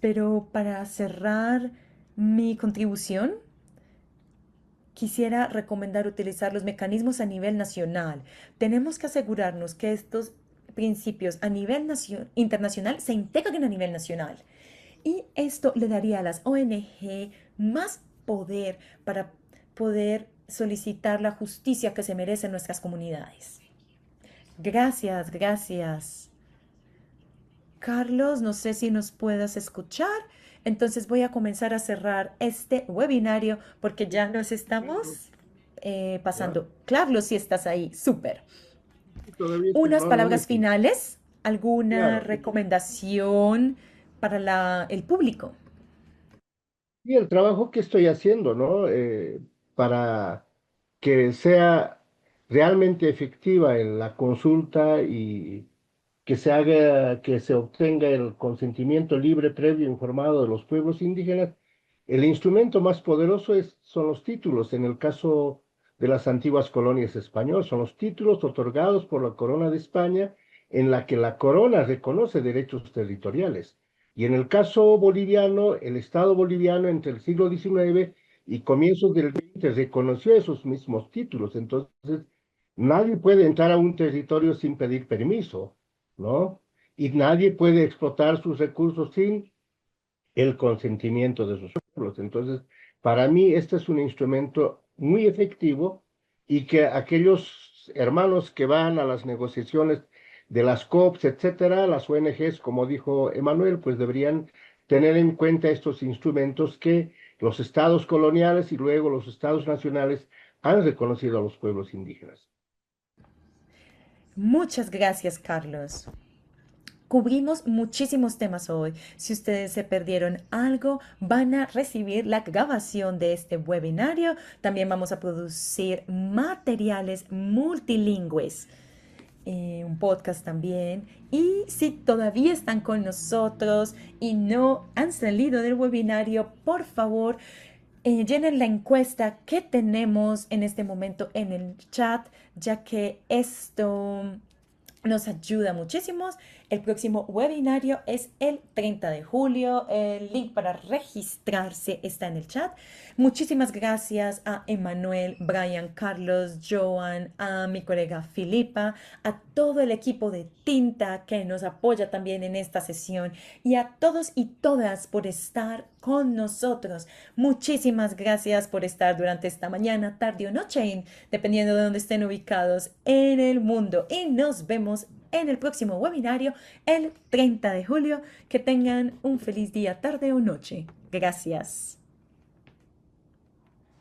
Pero para cerrar mi contribución, quisiera recomendar utilizar los mecanismos a nivel nacional. Tenemos que asegurarnos que estos principios a nivel internacional se integren a nivel nacional. Y esto le daría a las ONG más poder para poder solicitar la justicia que se merecen nuestras comunidades. Gracias, gracias. Carlos, no sé si nos puedas escuchar. Entonces voy a comenzar a cerrar este webinario porque ya nos estamos ¿Ya? pasando. Carlos, si estás ahí, súper. Todavía Unas no me palabras escucho. finales, alguna Claro. recomendación para el público. Y el trabajo que estoy haciendo, ¿no? Para que sea realmente efectiva en la consulta y que se haga, que se obtenga el consentimiento libre, previo, informado de los pueblos indígenas, el instrumento más poderoso son los títulos. En el caso de las antiguas colonias españolas, son los títulos otorgados por la Corona de España, en la que la Corona reconoce derechos territoriales. Y en el caso boliviano, el Estado boliviano entre el siglo XIX y comienzos del XX reconoció esos mismos títulos. Entonces, nadie puede entrar a un territorio sin pedir permiso, ¿no? Y nadie puede explotar sus recursos sin el consentimiento de sus pueblos. Entonces, para mí, este es un instrumento muy efectivo y que aquellos hermanos que van a las negociaciones de las COPs, etcétera, las ONGs, como dijo Emanuel, pues deberían tener en cuenta estos instrumentos que los estados coloniales y luego los estados nacionales han reconocido a los pueblos indígenas. Muchas gracias, Carlos. Cubrimos muchísimos temas hoy. Si ustedes se perdieron algo, van a recibir la grabación de este webinario. También vamos a producir materiales multilingües, un podcast también. Y si todavía están con nosotros y no han salido del webinario, por favor, llenen la encuesta que tenemos en este momento en el chat, ya que esto nos ayuda muchísimo. El próximo webinario es el 30 de julio. El link para registrarse está en el chat. Muchísimas gracias a Emanuel, Brian, Carlos, Joan, a mi colega Filipa, a todo el equipo de Tinta que nos apoya también en esta sesión y a todos y todas por estar con nosotros. Muchísimas gracias por estar durante esta mañana, tarde o noche, dependiendo de dónde estén ubicados en el mundo. Y nos vemos en el próximo webinario el 30 de julio. Que tengan un feliz día, tarde o noche. Gracias.